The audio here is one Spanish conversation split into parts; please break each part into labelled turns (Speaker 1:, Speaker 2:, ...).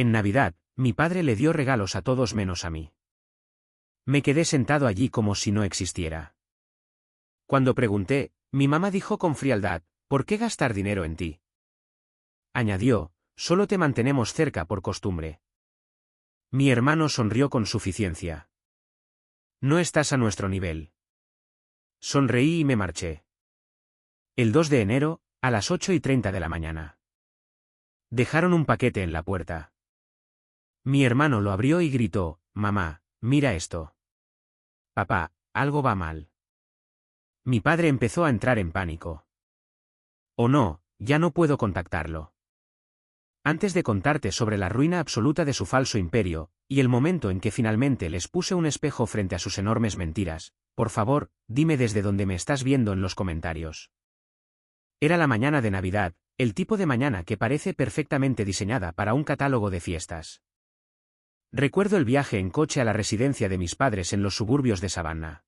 Speaker 1: En Navidad, mi padre le dio regalos a todos menos a mí. Me quedé sentado allí como si no existiera. Cuando pregunté, mi mamá dijo con frialdad, ¿por qué gastar dinero en ti? Añadió, solo te mantenemos cerca por costumbre. Mi hermano sonrió con suficiencia. No estás a nuestro nivel. Sonreí y me marché. El 2 de enero, a las 8:30 de la mañana. Dejaron un paquete en la puerta. Mi hermano lo abrió y gritó, mamá, mira esto. Papá, algo va mal. Mi padre empezó a entrar en pánico. Oh no, ya no puedo contactarlo. Antes de contarte sobre la ruina absoluta de su falso imperio, y el momento en que finalmente les puse un espejo frente a sus enormes mentiras, por favor, dime desde dónde me estás viendo en los comentarios. Era la mañana de Navidad, el tipo de mañana que parece perfectamente diseñada para un catálogo de fiestas. Recuerdo el viaje en coche a la residencia de mis padres en los suburbios de Savannah.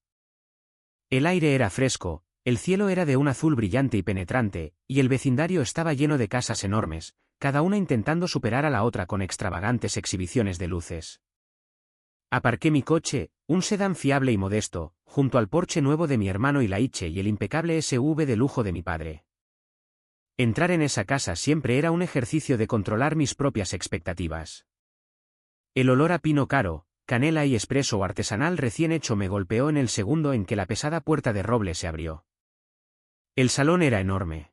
Speaker 1: El aire era fresco, el cielo era de un azul brillante y penetrante, y el vecindario estaba lleno de casas enormes, cada una intentando superar a la otra con extravagantes exhibiciones de luces. Aparqué mi coche, un sedán fiable y modesto, junto al Porsche nuevo de mi hermano Ilaiche y el impecable SUV de lujo de mi padre. Entrar en esa casa siempre era un ejercicio de controlar mis propias expectativas. El olor a pino caro, canela y espresso artesanal recién hecho me golpeó en el segundo en que la pesada puerta de roble se abrió. El salón era enorme.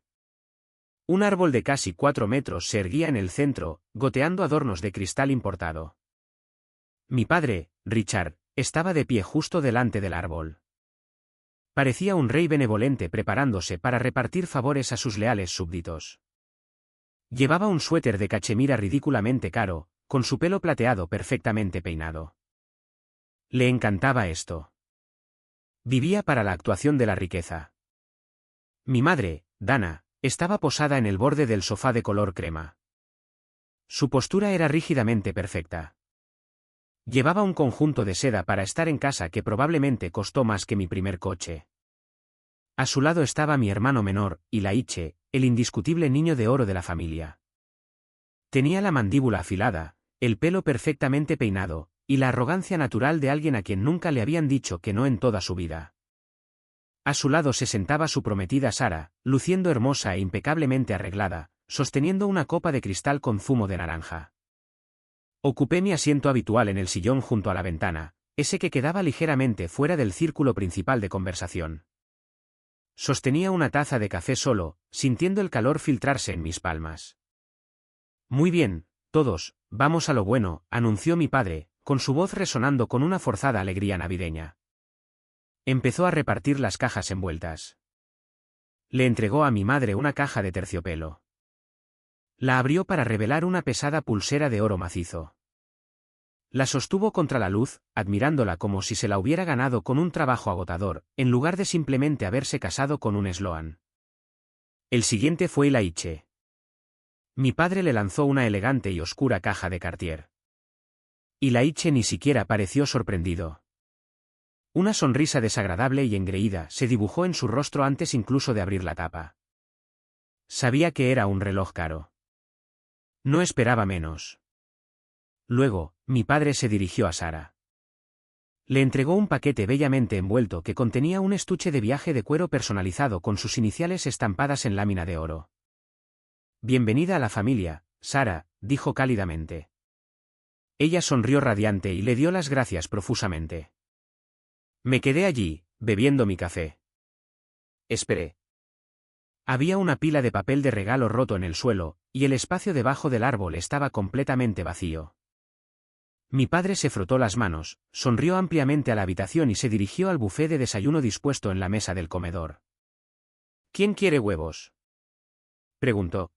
Speaker 1: Un árbol de casi 4 metros se erguía en el centro, goteando adornos de cristal importado. Mi padre, Richard, estaba de pie justo delante del árbol. Parecía un rey benevolente preparándose para repartir favores a sus leales súbditos. Llevaba un suéter de cachemira ridículamente caro, con su pelo plateado perfectamente peinado. Le encantaba esto. Vivía para la actuación de la riqueza. Mi madre, Dana, estaba posada en el borde del sofá de color crema. Su postura era rígidamente perfecta. Llevaba un conjunto de seda para estar en casa que probablemente costó más que mi primer coche. A su lado estaba mi hermano menor, Ilaiche, el indiscutible niño de oro de la familia. Tenía la mandíbula afilada, el pelo perfectamente peinado, y la arrogancia natural de alguien a quien nunca le habían dicho que no en toda su vida. A su lado se sentaba su prometida Sara, luciendo hermosa e impecablemente arreglada, sosteniendo una copa de cristal con zumo de naranja. Ocupé mi asiento habitual en el sillón junto a la ventana, ese que quedaba ligeramente fuera del círculo principal de conversación. Sostenía una taza de café solo, sintiendo el calor filtrarse en mis palmas. Muy bien, todos, vamos a lo bueno, anunció mi padre, con su voz resonando con una forzada alegría navideña. Empezó a repartir las cajas envueltas. Le entregó a mi madre una caja de terciopelo. La abrió para revelar una pesada pulsera de oro macizo. La sostuvo contra la luz, admirándola como si se la hubiera ganado con un trabajo agotador, en lugar de simplemente haberse casado con un Sloan. El siguiente fue Ilaiche. Mi padre le lanzó una elegante y oscura caja de Cartier. Ilaiche ni siquiera pareció sorprendido. Una sonrisa desagradable y engreída se dibujó en su rostro antes incluso de abrir la tapa. Sabía que era un reloj caro. No esperaba menos. Luego, mi padre se dirigió a Sara. Le entregó un paquete bellamente envuelto que contenía un estuche de viaje de cuero personalizado con sus iniciales estampadas en lámina de oro. Bienvenida a la familia, Sara, dijo cálidamente. Ella sonrió radiante y le dio las gracias profusamente. Me quedé allí, bebiendo mi café. Esperé. Había una pila de papel de regalo roto en el suelo, y el espacio debajo del árbol estaba completamente vacío. Mi padre se frotó las manos, sonrió ampliamente a la habitación y se dirigió al buffet de desayuno dispuesto en la mesa del comedor. ¿Quién quiere huevos?, preguntó.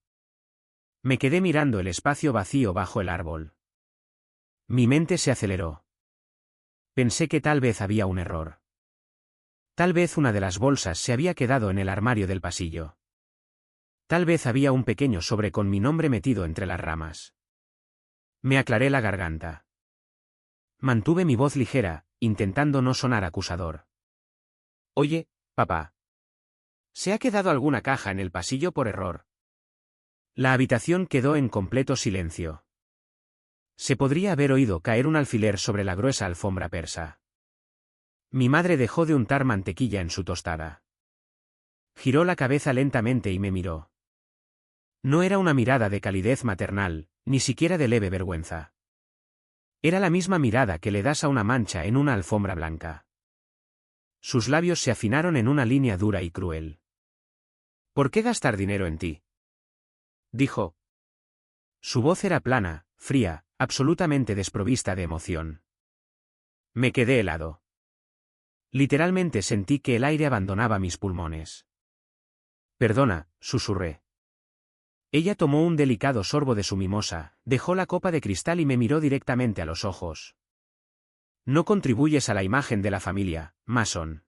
Speaker 1: Me quedé mirando el espacio vacío bajo el árbol. Mi mente se aceleró. Pensé que tal vez había un error. Tal vez una de las bolsas se había quedado en el armario del pasillo. Tal vez había un pequeño sobre con mi nombre metido entre las ramas. Me aclaré la garganta. Mantuve mi voz ligera, intentando no sonar acusador. Oye, papá. ¿Se ha quedado alguna caja en el pasillo por error? La habitación quedó en completo silencio. Se podría haber oído caer un alfiler sobre la gruesa alfombra persa. Mi madre dejó de untar mantequilla en su tostada. Giró la cabeza lentamente y me miró. No era una mirada de calidez maternal, ni siquiera de leve vergüenza. Era la misma mirada que le das a una mancha en una alfombra blanca. Sus labios se afinaron en una línea dura y cruel. ¿Por qué gastar dinero en ti?, dijo. Su voz era plana, fría, absolutamente desprovista de emoción. Me quedé helado. Literalmente sentí que el aire abandonaba mis pulmones. Perdona, susurré. Ella tomó un delicado sorbo de su mimosa, dejó la copa de cristal y me miró directamente a los ojos. No contribuyes a la imagen de la familia, Mason.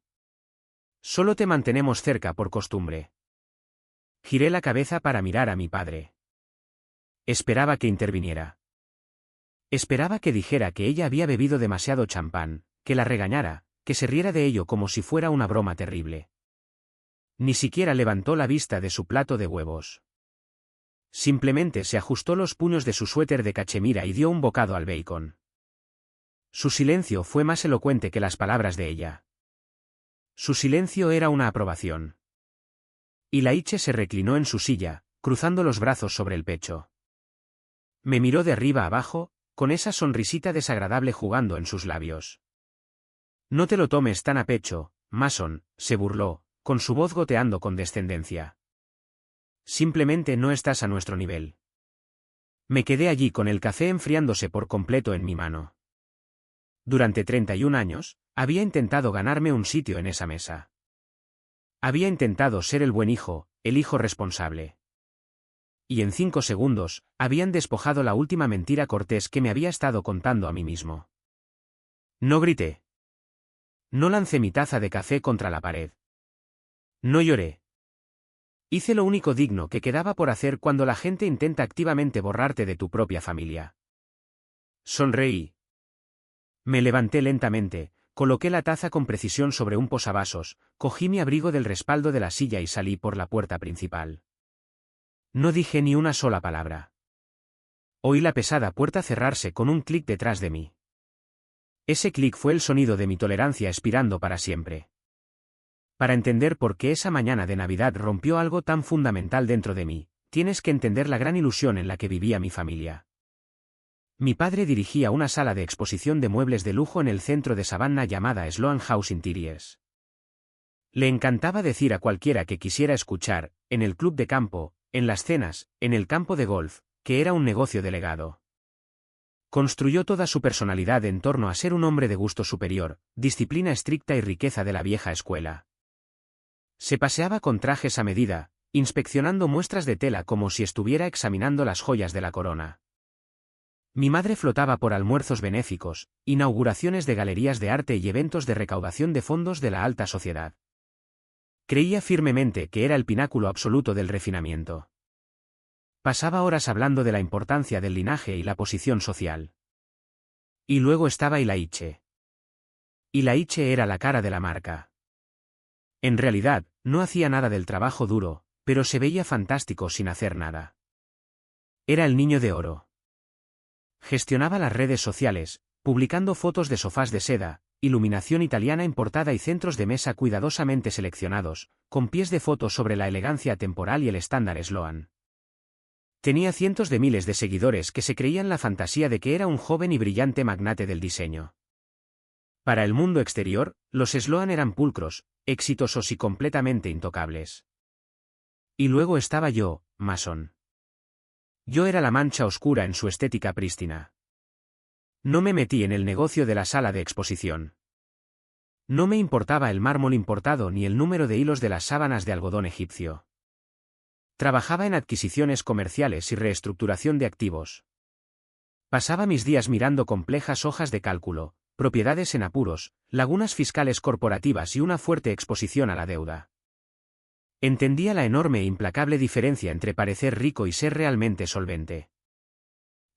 Speaker 1: Solo te mantenemos cerca por costumbre. Giré la cabeza para mirar a mi padre. Esperaba que interviniera. Esperaba que dijera que ella había bebido demasiado champán, que la regañara, que se riera de ello como si fuera una broma terrible. Ni siquiera levantó la vista de su plato de huevos. Simplemente se ajustó los puños de su suéter de cachemira y dio un bocado al bacon. Su silencio fue más elocuente que las palabras de ella. Su silencio era una aprobación. Y Laiche se reclinó en su silla, cruzando los brazos sobre el pecho. Me miró de arriba abajo, con esa sonrisita desagradable jugando en sus labios. No te lo tomes tan a pecho, Mason, se burló, con su voz goteando con descendencia. Simplemente no estás a nuestro nivel. Me quedé allí con el café enfriándose por completo en mi mano. Durante 31 años, había intentado ganarme un sitio en esa mesa. Había intentado ser el buen hijo, el hijo responsable. Y en 5 segundos, habían despojado la última mentira cortés que me había estado contando a mí mismo. No grité. No lancé mi taza de café contra la pared. No lloré. Hice lo único digno que quedaba por hacer cuando la gente intenta activamente borrarte de tu propia familia. Sonreí. Me levanté lentamente, coloqué la taza con precisión sobre un posavasos, cogí mi abrigo del respaldo de la silla y salí por la puerta principal. No dije ni una sola palabra. Oí la pesada puerta cerrarse con un clic detrás de mí. Ese clic fue el sonido de mi tolerancia expirando para siempre. Para entender por qué esa mañana de Navidad rompió algo tan fundamental dentro de mí, tienes que entender la gran ilusión en la que vivía mi familia. Mi padre dirigía una sala de exposición de muebles de lujo en el centro de Savannah llamada Sloan House Interiors. Le encantaba decir a cualquiera que quisiera escuchar, en el club de campo, en las cenas, en el campo de golf, que era un negocio de legado. Construyó toda su personalidad en torno a ser un hombre de gusto superior, disciplina estricta y riqueza de la vieja escuela. Se paseaba con trajes a medida, inspeccionando muestras de tela como si estuviera examinando las joyas de la corona. Mi madre flotaba por almuerzos benéficos, inauguraciones de galerías de arte y eventos de recaudación de fondos de la alta sociedad. Creía firmemente que era el pináculo absoluto del refinamiento. Pasaba horas hablando de la importancia del linaje y la posición social. Y luego estaba Ilaiche. Ilaiche era la cara de la marca. En realidad, no hacía nada del trabajo duro, pero se veía fantástico sin hacer nada. Era el niño de oro. Gestionaba las redes sociales, publicando fotos de sofás de seda, iluminación italiana importada y centros de mesa cuidadosamente seleccionados, con pies de foto sobre la elegancia temporal y el estándar Sloan. Tenía cientos de miles de seguidores que se creían la fantasía de que era un joven y brillante magnate del diseño. Para el mundo exterior, los Sloan eran pulcros, exitosos y completamente intocables. Y luego estaba yo, Mason. Yo era la mancha oscura en su estética prístina. No me metí en el negocio de la sala de exposición. No me importaba el mármol importado ni el número de hilos de las sábanas de algodón egipcio. Trabajaba en adquisiciones comerciales y reestructuración de activos. Pasaba mis días mirando complejas hojas de cálculo, propiedades en apuros, lagunas fiscales corporativas y una fuerte exposición a la deuda. Entendía la enorme e implacable diferencia entre parecer rico y ser realmente solvente.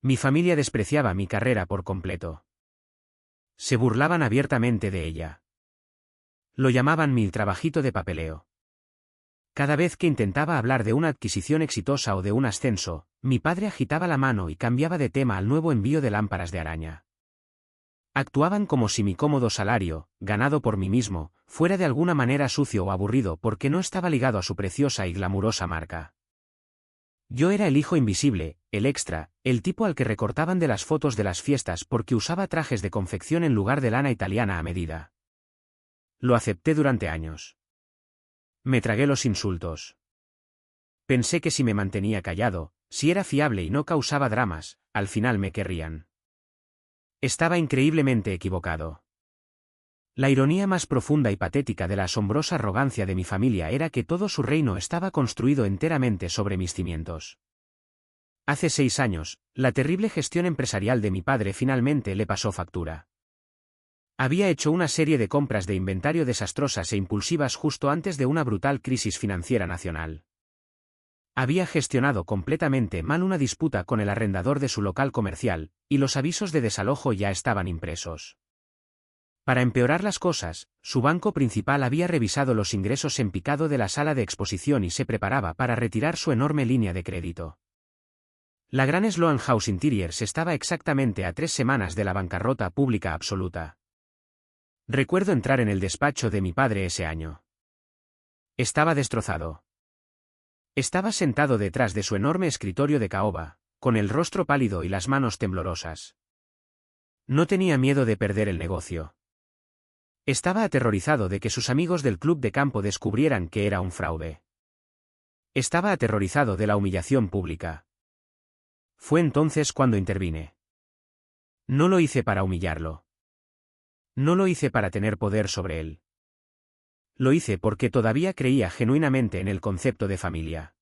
Speaker 1: Mi familia despreciaba mi carrera por completo. Se burlaban abiertamente de ella. Lo llamaban mi trabajito de papeleo. Cada vez que intentaba hablar de una adquisición exitosa o de un ascenso, mi padre agitaba la mano y cambiaba de tema al nuevo envío de lámparas de araña. Actuaban como si mi cómodo salario, ganado por mí mismo, fuera de alguna manera sucio o aburrido porque no estaba ligado a su preciosa y glamurosa marca. Yo era el hijo invisible, el extra, el tipo al que recortaban de las fotos de las fiestas porque usaba trajes de confección en lugar de lana italiana a medida. Lo acepté durante años. Me tragué los insultos. Pensé que si me mantenía callado, si era fiable y no causaba dramas, al final me querrían. Estaba increíblemente equivocado. La ironía más profunda y patética de la asombrosa arrogancia de mi familia era que todo su reino estaba construido enteramente sobre mis cimientos. Hace 6 años, la terrible gestión empresarial de mi padre finalmente le pasó factura. Había hecho una serie de compras de inventario desastrosas e impulsivas justo antes de una brutal crisis financiera nacional. Había gestionado completamente mal una disputa con el arrendador de su local comercial, y los avisos de desalojo ya estaban impresos. Para empeorar las cosas, su banco principal había revisado los ingresos en picado de la sala de exposición y se preparaba para retirar su enorme línea de crédito. La gran Sloan House Interiors estaba exactamente a 3 semanas de la bancarrota pública absoluta. Recuerdo entrar en el despacho de mi padre ese año. Estaba destrozado. Estaba sentado detrás de su enorme escritorio de caoba, con el rostro pálido y las manos temblorosas. No tenía miedo de perder el negocio. Estaba aterrorizado de que sus amigos del club de campo descubrieran que era un fraude. Estaba aterrorizado de la humillación pública. Fue entonces cuando intervine. No lo hice para humillarlo. No lo hice para tener poder sobre él. Lo hice porque todavía creía genuinamente en el concepto de familia.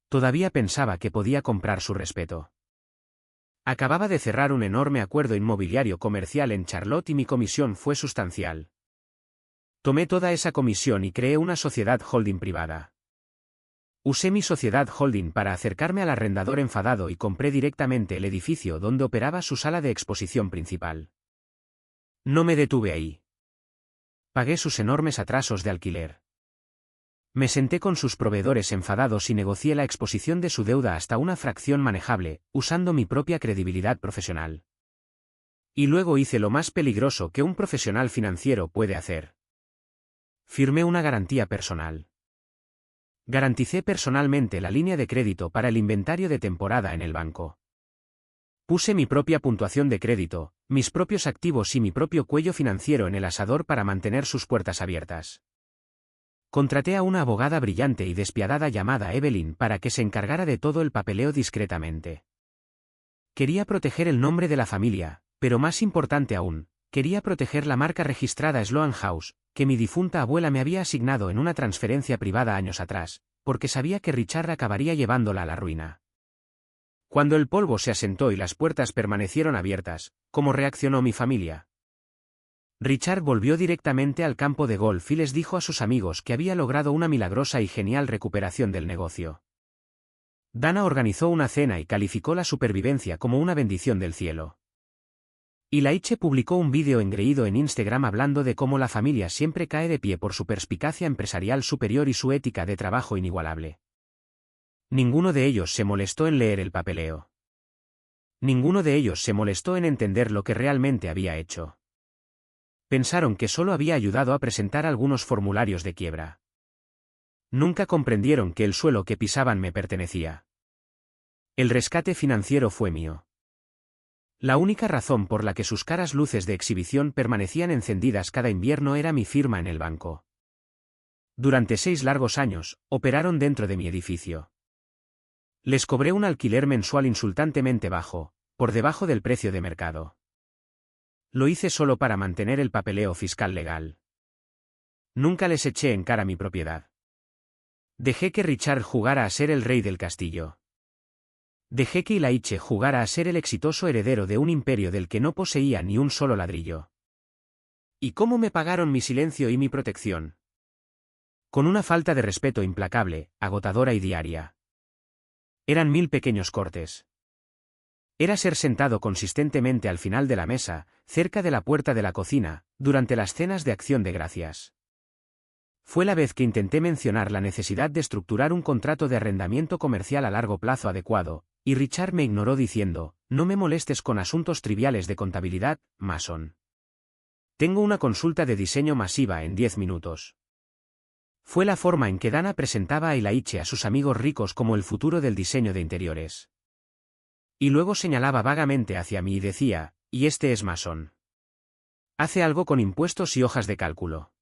Speaker 1: Todavía pensaba que podía comprar su respeto. Acababa de cerrar un enorme acuerdo inmobiliario comercial en Charlotte y mi comisión fue sustancial. Tomé toda esa comisión y creé una sociedad holding privada. Usé mi sociedad holding para acercarme al arrendador enfadado y compré directamente el edificio donde operaba su sala de exposición principal. No me detuve ahí. Pagué sus enormes atrasos de alquiler. Me senté con sus proveedores enfadados y negocié la exposición de su deuda hasta una fracción manejable, usando mi propia credibilidad profesional. Y luego hice lo más peligroso que un profesional financiero puede hacer. Firmé una garantía personal. Garanticé personalmente la línea de crédito para el inventario de temporada en el banco. Puse mi propia puntuación de crédito, mis propios activos y mi propio cuello financiero en el asador para mantener sus puertas abiertas. Contraté a una abogada brillante y despiadada llamada Evelyn para que se encargara de todo el papeleo discretamente. Quería proteger el nombre de la familia, pero más importante aún, quería proteger la marca registrada Sloan House, que mi difunta abuela me había asignado en una transferencia privada años atrás, porque sabía que Richard acabaría llevándola a la ruina. Cuando el polvo se asentó y las puertas permanecieron abiertas, ¿cómo reaccionó mi familia? Richard volvió directamente al campo de golf y les dijo a sus amigos que había logrado una milagrosa y genial recuperación del negocio. Dana organizó una cena y calificó la supervivencia como una bendición del cielo. Y Laiche publicó un vídeo engreído en Instagram hablando de cómo la familia siempre cae de pie por su perspicacia empresarial superior y su ética de trabajo inigualable. Ninguno de ellos se molestó en leer el papeleo. Ninguno de ellos se molestó en entender lo que realmente había hecho. Pensaron que solo había ayudado a presentar algunos formularios de quiebra. Nunca comprendieron que el suelo que pisaban me pertenecía. El rescate financiero fue mío. La única razón por la que sus caras luces de exhibición permanecían encendidas cada invierno era mi firma en el banco. Durante 6 largos años, operaron dentro de mi edificio. Les cobré un alquiler mensual insultantemente bajo, por debajo del precio de mercado. Lo hice solo para mantener el papeleo fiscal legal. Nunca les eché en cara mi propiedad. Dejé que Richard jugara a ser el rey del castillo. Dejé que Ilaiche jugara a ser el exitoso heredero de un imperio del que no poseía ni un solo ladrillo. ¿Y cómo me pagaron mi silencio y mi protección? Con una falta de respeto implacable, agotadora y diaria. Eran 1000 pequeños cortes. Era ser sentado consistentemente al final de la mesa, cerca de la puerta de la cocina, durante las cenas de acción de gracias. Fue la vez que intenté mencionar la necesidad de estructurar un contrato de arrendamiento comercial a largo plazo adecuado, y Richard me ignoró diciendo, no me molestes con asuntos triviales de contabilidad, Mason. Tengo una consulta de diseño masiva en 10 minutos. Fue la forma en que Dana presentaba a Elaine a sus amigos ricos como el futuro del diseño de interiores. Y luego señalaba vagamente hacia mí y decía, y este es Mason. Hace algo con impuestos y hojas de cálculo.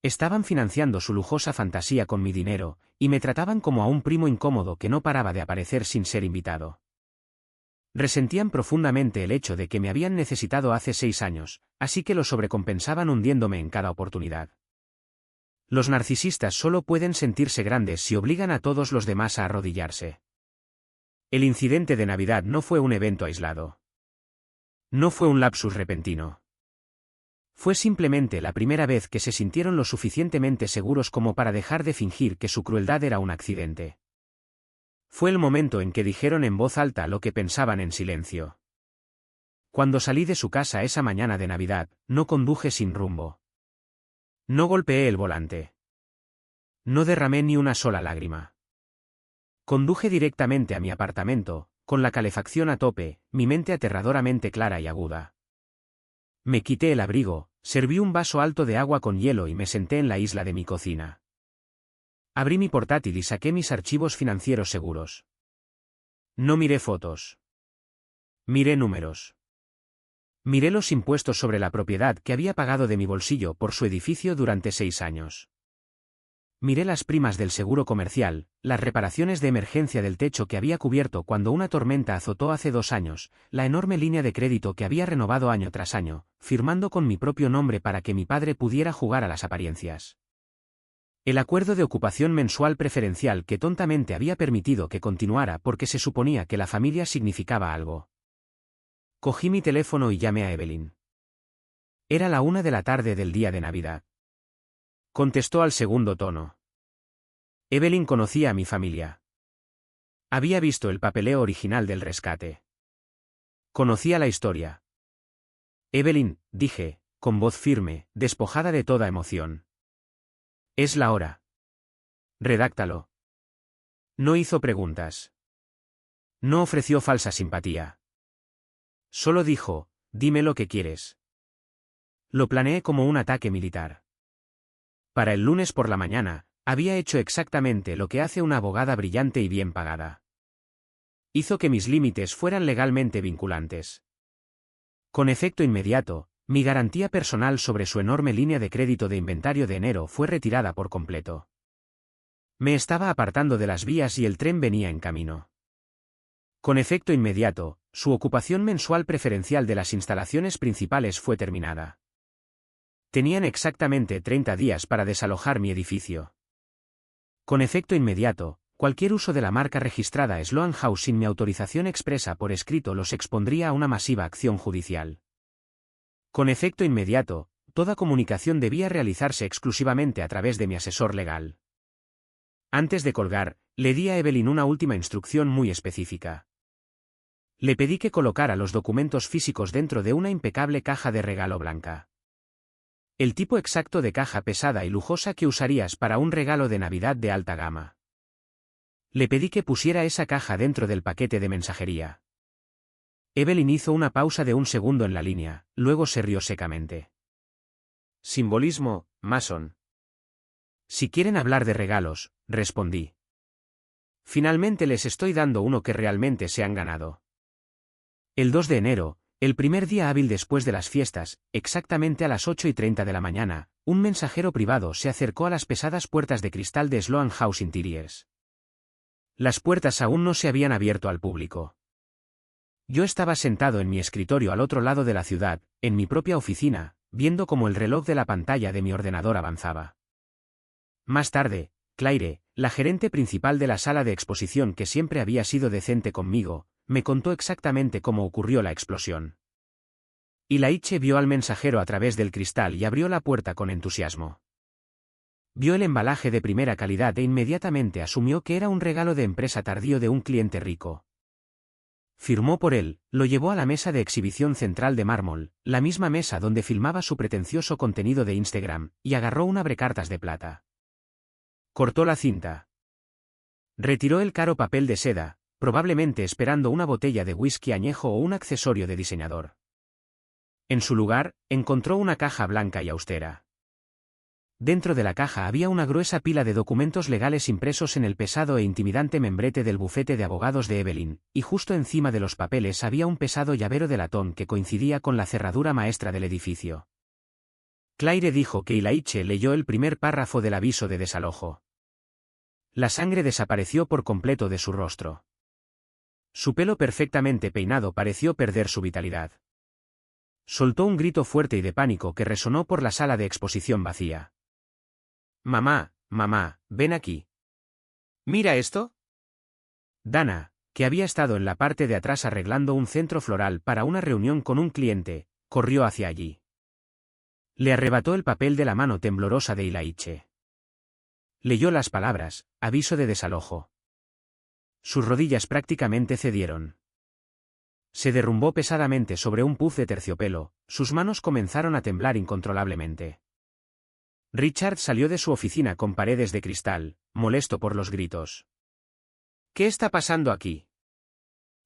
Speaker 1: Estaban financiando su lujosa fantasía con mi dinero, y me trataban como a un primo incómodo que no paraba de aparecer sin ser invitado. Resentían profundamente el hecho de que me habían necesitado hace 6 años, así que lo sobrecompensaban hundiéndome en cada oportunidad. Los narcisistas solo pueden sentirse grandes si obligan a todos los demás a arrodillarse. El incidente de Navidad no fue un evento aislado. No fue un lapsus repentino. Fue simplemente la primera vez que se sintieron lo suficientemente seguros como para dejar de fingir que su crueldad era un accidente. Fue el momento en que dijeron en voz alta lo que pensaban en silencio. Cuando salí de su casa esa mañana de Navidad, no conduje sin rumbo. No golpeé el volante. No derramé ni una sola lágrima. Conduje directamente a mi apartamento, con la calefacción a tope, mi mente aterradoramente clara y aguda. Me quité el abrigo, serví un vaso alto de agua con hielo y me senté en la isla de mi cocina. Abrí mi portátil y saqué mis archivos financieros seguros. No miré fotos. Miré números. Miré los impuestos sobre la propiedad que había pagado de mi bolsillo por su edificio durante 6 años. Miré las primas del seguro comercial, las reparaciones de emergencia del techo que había cubierto cuando una tormenta azotó hace 2 años, la enorme línea de crédito que había renovado año tras año, firmando con mi propio nombre para que mi padre pudiera jugar a las apariencias. El acuerdo de ocupación mensual preferencial que tontamente había permitido que continuara porque se suponía que la familia significaba algo. Cogí mi teléfono y llamé a Evelyn. Era la 1 de la tarde del día de Navidad. Contestó al segundo tono. Evelyn conocía a mi familia. Había visto el papeleo original del rescate. Conocía la historia. Evelyn, dije, con voz firme, despojada de toda emoción. Es la hora. Redáctalo. No hizo preguntas. No ofreció falsa simpatía. Solo dijo, dime lo que quieres. Lo planeé como un ataque militar. Para el lunes por la mañana, había hecho exactamente lo que hace una abogada brillante y bien pagada. Hizo que mis límites fueran legalmente vinculantes. Con efecto inmediato, mi garantía personal sobre su enorme línea de crédito de inventario de enero fue retirada por completo. Me estaba apartando de las vías y el tren venía en camino. Con efecto inmediato, su ocupación mensual preferencial de las instalaciones principales fue terminada. Tenían exactamente 30 días para desalojar mi edificio. Con efecto inmediato, cualquier uso de la marca registrada Sloan House sin mi autorización expresa por escrito los expondría a una masiva acción judicial. Con efecto inmediato, toda comunicación debía realizarse exclusivamente a través de mi asesor legal. Antes de colgar, le di a Evelyn una última instrucción muy específica. Le pedí que colocara los documentos físicos dentro de una impecable caja de regalo blanca. El tipo exacto de caja pesada y lujosa que usarías para un regalo de Navidad de alta gama. Le pedí que pusiera esa caja dentro del paquete de mensajería. Evelyn hizo una pausa de un segundo en la línea, luego se rió secamente. Simbolismo, Mason. Si quieren hablar de regalos, respondí. Finalmente les estoy dando uno que realmente se han ganado. El 2 de enero, el primer día hábil después de las fiestas, exactamente a las 8:30 de la mañana, un mensajero privado se acercó a las pesadas puertas de cristal de Sloan House Interiors. Las puertas aún no se habían abierto al público. Yo estaba sentado en mi escritorio al otro lado de la ciudad, en mi propia oficina, viendo cómo el reloj de la pantalla de mi ordenador avanzaba. Más tarde, Claire, la gerente principal de la sala de exposición que siempre había sido decente conmigo, me contó exactamente cómo ocurrió la explosión. Elaine vio al mensajero a través del cristal y abrió la puerta con entusiasmo. Vio el embalaje de primera calidad e inmediatamente asumió que era un regalo de empresa tardío de un cliente rico. Firmó por él, lo llevó a la mesa de exhibición central de mármol, la misma mesa donde filmaba su pretencioso contenido de Instagram, y agarró un abrecartas de plata. Cortó la cinta. Retiró el caro papel de seda, probablemente esperando una botella de whisky añejo o un accesorio de diseñador. En su lugar, encontró una caja blanca y austera. Dentro de la caja había una gruesa pila de documentos legales impresos en el pesado e intimidante membrete del bufete de abogados de Evelyn, y justo encima de los papeles había un pesado llavero de latón que coincidía con la cerradura maestra del edificio. Claire dijo que Ilaiche leyó el primer párrafo del aviso de desalojo. La sangre desapareció por completo de su rostro. Su pelo perfectamente peinado pareció perder su vitalidad. Soltó un grito fuerte y de pánico que resonó por la sala de exposición vacía. «Mamá, mamá, ven aquí». «¿Mira esto?». Dana, que había estado en la parte de atrás arreglando un centro floral para una reunión con un cliente, corrió hacia allí. Le arrebató el papel de la mano temblorosa de Ilaiche. Leyó las palabras, aviso de desalojo. Sus rodillas prácticamente cedieron. Se derrumbó pesadamente sobre un puff de terciopelo, sus manos comenzaron a temblar incontrolablemente. Richard salió de su oficina con paredes de cristal, molesto por los gritos. «¿Qué está pasando aquí?»,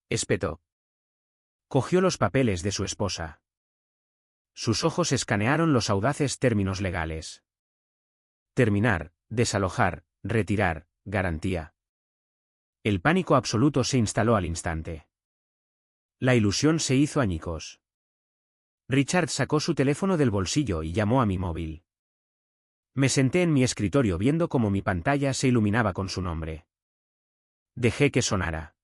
Speaker 1: espetó. Cogió los papeles de su esposa. Sus ojos escanearon los audaces términos legales. Terminar, desalojar, retirar, garantía. El pánico absoluto se instaló al instante. La ilusión se hizo añicos. Richard sacó su teléfono del bolsillo y llamó a mi móvil. Me senté en mi escritorio viendo cómo mi pantalla se iluminaba con su nombre. Dejé que sonara.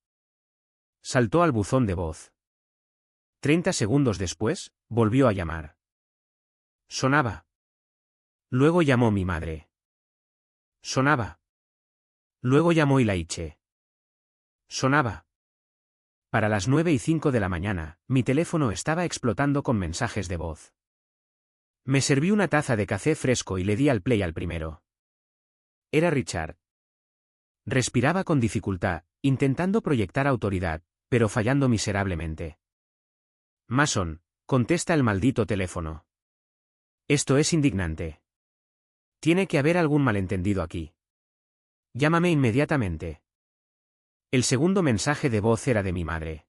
Speaker 1: Saltó al buzón de voz. 30 segundos después, volvió a llamar. Sonaba. Luego llamó mi madre. Sonaba. Luego llamó Ilaiche. Sonaba. Para las 9:05 de la mañana, mi teléfono estaba explotando con mensajes de voz. Me serví una taza de café fresco y le di al play al primero. Era Richard. Respiraba con dificultad, intentando proyectar autoridad, pero fallando miserablemente. «Mason, contesta el maldito teléfono. Esto es indignante. Tiene que haber algún malentendido aquí. Llámame inmediatamente». El segundo mensaje de voz era de mi madre.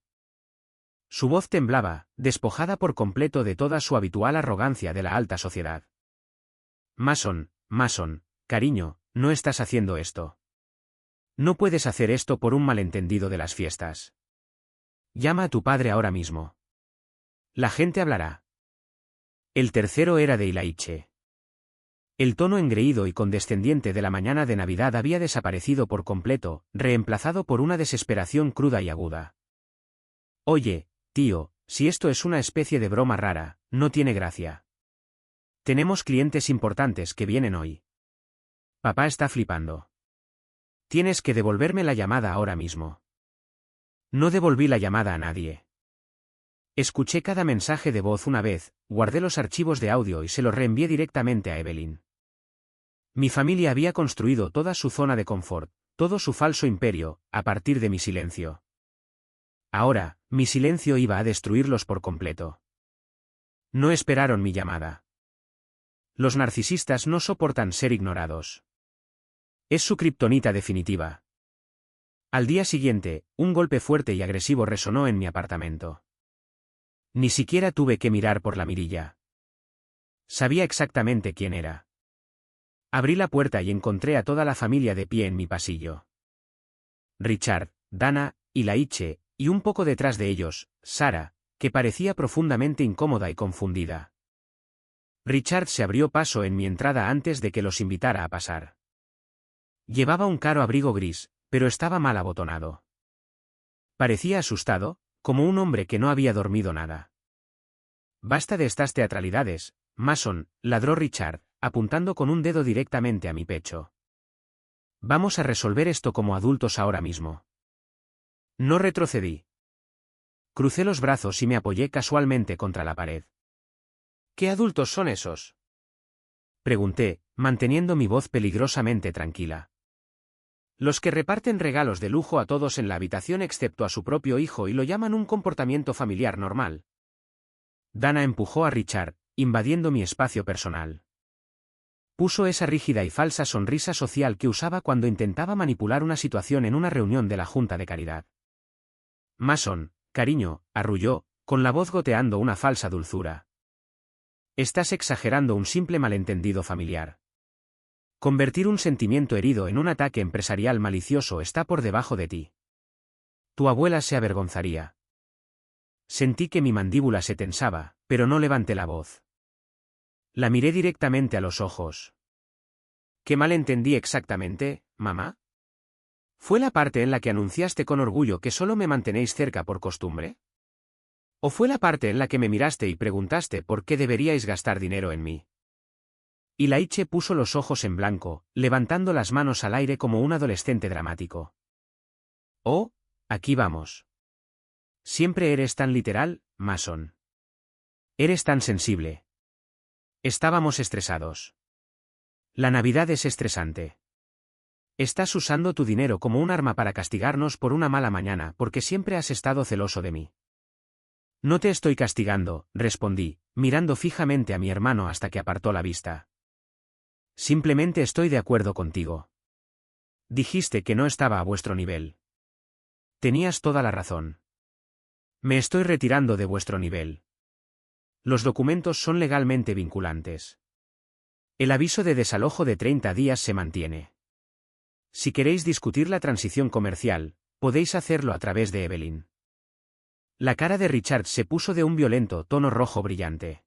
Speaker 1: Su voz temblaba, despojada por completo de toda su habitual arrogancia de la alta sociedad. «Mason, cariño, no estás haciendo esto. No puedes hacer esto por un malentendido de las fiestas. Llama a tu padre ahora mismo. La gente hablará». El tercero era de Ilaiche. El tono engreído y condescendiente de la mañana de Navidad había desaparecido por completo, reemplazado por una desesperación cruda y aguda. «Oye, tío, si esto es una especie de broma rara, no tiene gracia. Tenemos clientes importantes que vienen hoy. Papá está flipando. Tienes que devolverme la llamada ahora mismo». No devolví la llamada a nadie. Escuché cada mensaje de voz una vez, guardé los archivos de audio y se los reenvié directamente a Evelyn. Mi familia había construido toda su zona de confort, todo su falso imperio, a partir de mi silencio. Ahora, mi silencio iba a destruirlos por completo. No esperaron mi llamada. Los narcisistas no soportan ser ignorados. Es su kriptonita definitiva. Al día siguiente, un golpe fuerte y agresivo resonó en mi apartamento. Ni siquiera tuve que mirar por la mirilla. Sabía exactamente quién era. Abrí la puerta y encontré a toda la familia de pie en mi pasillo. Richard, Dana, Ilaiche, y un poco detrás de ellos, Sara, que parecía profundamente incómoda y confundida. Richard se abrió paso en mi entrada antes de que los invitara a pasar. Llevaba un caro abrigo gris, pero estaba mal abotonado. Parecía asustado, como un hombre que no había dormido nada. «Basta de estas teatralidades, Mason», ladró Richard, apuntando con un dedo directamente a mi pecho. «Vamos a resolver esto como adultos ahora mismo». No retrocedí. Crucé los brazos y me apoyé casualmente contra la pared. «¿Qué adultos son esos?», pregunté, manteniendo mi voz peligrosamente tranquila. Los que reparten regalos de lujo a todos en la habitación excepto a su propio hijo y lo llaman un comportamiento familiar normal. Dana empujó a Richard, invadiendo mi espacio personal. Puso esa rígida y falsa sonrisa social que usaba cuando intentaba manipular una situación en una reunión de la Junta de Caridad. Mason, cariño, arrulló, con la voz goteando una falsa dulzura. Estás exagerando un simple malentendido familiar. Convertir un sentimiento herido en un ataque empresarial malicioso está por debajo de ti. Tu abuela se avergonzaría. Sentí que mi mandíbula se tensaba, pero no levanté la voz. La miré directamente a los ojos. ¿Qué mal entendí exactamente, mamá? ¿Fue la parte en la que anunciaste con orgullo que solo me mantenéis cerca por costumbre? ¿O fue la parte en la que me miraste y preguntaste por qué deberíais gastar dinero en mí? Y Laiche puso los ojos en blanco, levantando las manos al aire como un adolescente dramático. Oh, aquí vamos. Siempre eres tan literal, Mason. Eres tan sensible. Estábamos estresados. La Navidad es estresante. Estás usando tu dinero como un arma para castigarnos por una mala mañana porque siempre has estado celoso de mí. No te estoy castigando, respondí, mirando fijamente a mi hermano hasta que apartó la vista. Simplemente estoy de acuerdo contigo. Dijiste que no estaba a vuestro nivel. Tenías toda la razón. Me estoy retirando de vuestro nivel. Los documentos son legalmente vinculantes. El aviso de desalojo de 30 días se mantiene. Si queréis discutir la transición comercial, podéis hacerlo a través de Evelyn. La cara de Richard se puso de un violento tono rojo brillante.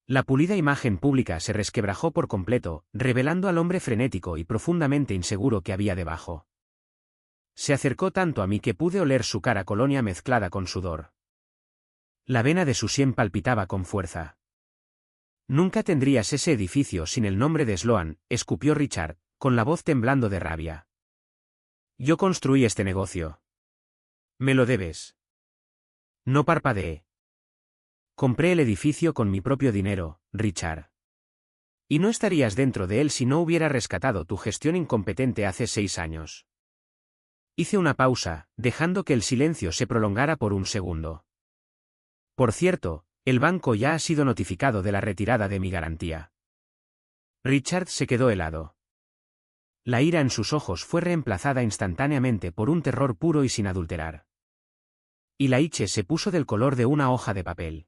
Speaker 1: La pulida imagen pública se resquebrajó por completo, revelando al hombre frenético y profundamente inseguro que había debajo. Se acercó tanto a mí que pude oler su cara colonia mezclada con sudor. La vena de su sien palpitaba con fuerza. Nunca tendrías ese edificio sin el nombre de Sloan, escupió Richard, con la voz temblando de rabia. Yo construí este negocio. Me lo debes. No parpadeé. Compré el edificio con mi propio dinero, Richard. Y no estarías dentro de él si no hubiera rescatado tu gestión incompetente hace 6 años. Hice una pausa, dejando que el silencio se prolongara por un segundo. Por cierto, el banco ya ha sido notificado de la retirada de mi garantía. Richard se quedó helado. La ira en sus ojos fue reemplazada instantáneamente por un terror puro y sin adulterar. Y Laiche se puso del color de una hoja de papel.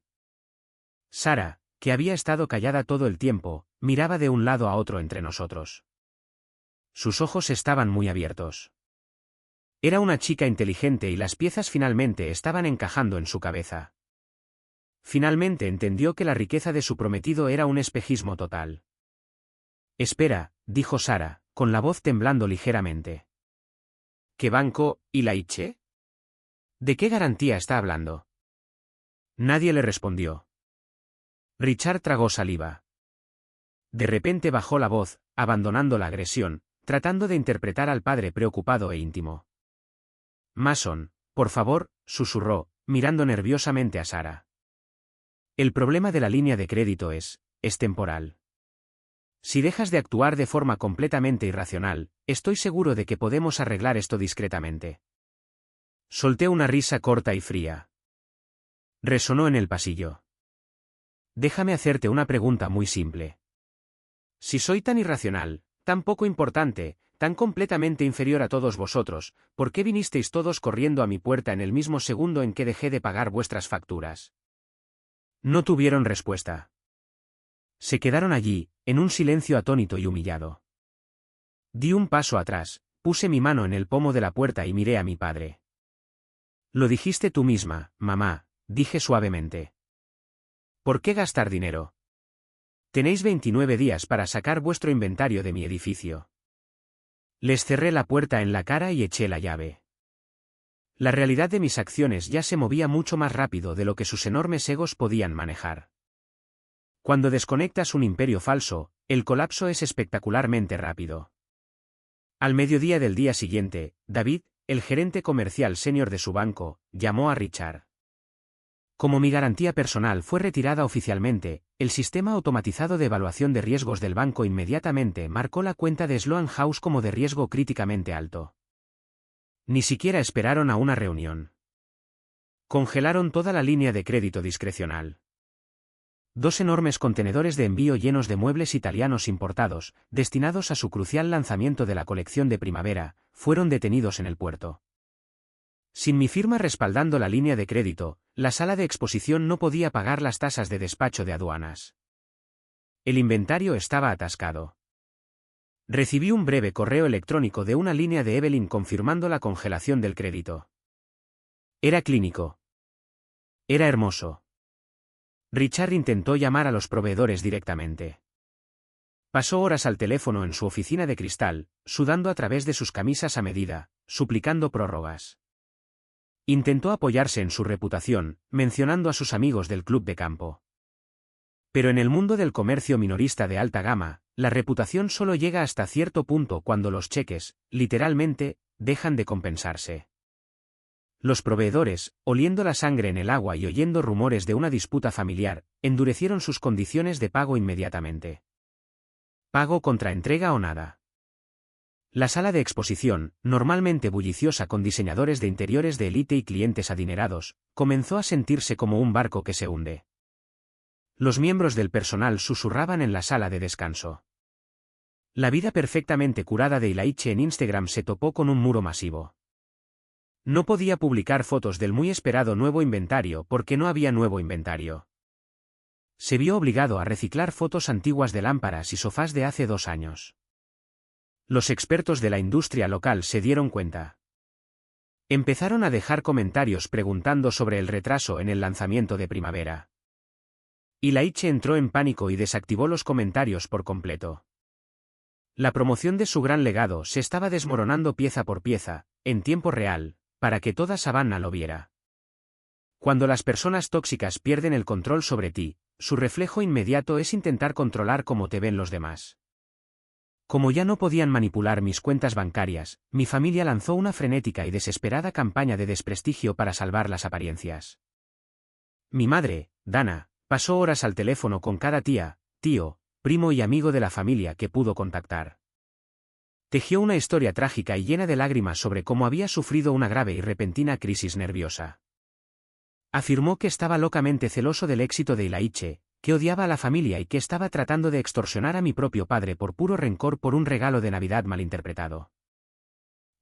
Speaker 1: Sara, que había estado callada todo el tiempo, miraba de un lado a otro entre nosotros. Sus ojos estaban muy abiertos. Era una chica inteligente y las piezas finalmente estaban encajando en su cabeza. Finalmente entendió que la riqueza de su prometido era un espejismo total. Espera, dijo Sara, con la voz temblando ligeramente. ¿Qué banco, y Laiche? ¿De qué garantía está hablando? Nadie le respondió. Richard tragó saliva. De repente bajó la voz, abandonando la agresión, tratando de interpretar al padre preocupado e íntimo. Mason, por favor, susurró, mirando nerviosamente a Sara. El problema de la línea de crédito es temporal. Si dejas de actuar de forma completamente irracional, estoy seguro de que podemos arreglar esto discretamente. Solté una risa corta y fría. Resonó en el pasillo. Déjame hacerte una pregunta muy simple. Si soy tan irracional, tan poco importante, tan completamente inferior a todos vosotros, ¿por qué vinisteis todos corriendo a mi puerta en el mismo segundo en que dejé de pagar vuestras facturas? No tuvieron respuesta. Se quedaron allí, en un silencio atónito y humillado. Di un paso atrás, puse mi mano en el pomo de la puerta y miré a mi padre. Lo dijiste tú misma, mamá, dije suavemente. ¿Por qué gastar dinero? Tenéis 29 días para sacar vuestro inventario de mi edificio. Les cerré la puerta en la cara y eché la llave. La realidad de mis acciones ya se movía mucho más rápido de lo que sus enormes egos podían manejar. Cuando desconectas un imperio falso, el colapso es espectacularmente rápido. Al mediodía del día siguiente, David, el gerente comercial senior de su banco, llamó a Richard. Como mi garantía personal fue retirada oficialmente, el sistema automatizado de evaluación de riesgos del banco inmediatamente marcó la cuenta de Sloan House como de riesgo críticamente alto. Ni siquiera esperaron a una reunión. Congelaron toda la línea de crédito discrecional. 2 enormes contenedores de envío llenos de muebles italianos importados, destinados a su crucial lanzamiento de la colección de primavera, fueron detenidos en el puerto. Sin mi firma respaldando la línea de crédito, la sala de exposición no podía pagar las tasas de despacho de aduanas. El inventario estaba atascado. Recibí un breve correo electrónico de una línea de Evelyn confirmando la congelación del crédito. Era clínico. Era hermoso. Richard intentó llamar a los proveedores directamente. Pasó horas al teléfono en su oficina de cristal, sudando a través de sus camisas a medida, suplicando prórrogas. Intentó apoyarse en su reputación, mencionando a sus amigos del club de campo. Pero en el mundo del comercio minorista de alta gama, la reputación solo llega hasta cierto punto cuando los cheques, literalmente, dejan de compensarse. Los proveedores, oliendo la sangre en el agua y oyendo rumores de una disputa familiar, endurecieron sus condiciones de pago inmediatamente. Pago contra entrega o nada. La sala de exposición, normalmente bulliciosa con diseñadores de interiores de élite y clientes adinerados, comenzó a sentirse como un barco que se hunde. Los miembros del personal susurraban en la sala de descanso. La vida perfectamente curada de Ilaiche en Instagram se topó con un muro masivo. No podía publicar fotos del muy esperado nuevo inventario porque no había nuevo inventario. Se vio obligado a reciclar fotos antiguas de lámparas y sofás de hace 2 años. Los expertos de la industria local se dieron cuenta. Empezaron a dejar comentarios preguntando sobre el retraso en el lanzamiento de primavera. Ilaiche entró en pánico y desactivó los comentarios por completo. La promoción de su gran legado se estaba desmoronando pieza por pieza, en tiempo real, para que toda Savannah lo viera. Cuando las personas tóxicas pierden el control sobre ti, su reflejo inmediato es intentar controlar cómo te ven los demás. Como ya no podían manipular mis cuentas bancarias, mi familia lanzó una frenética y desesperada campaña de desprestigio para salvar las apariencias. Mi madre, Dana, pasó horas al teléfono con cada tía, tío, primo y amigo de la familia que pudo contactar. Tejió una historia trágica y llena de lágrimas sobre cómo había sufrido una grave y repentina crisis nerviosa. Afirmó que estaba locamente celoso del éxito de Ilaiche, que odiaba a la familia y que estaba tratando de extorsionar a mi propio padre por puro rencor por un regalo de Navidad malinterpretado.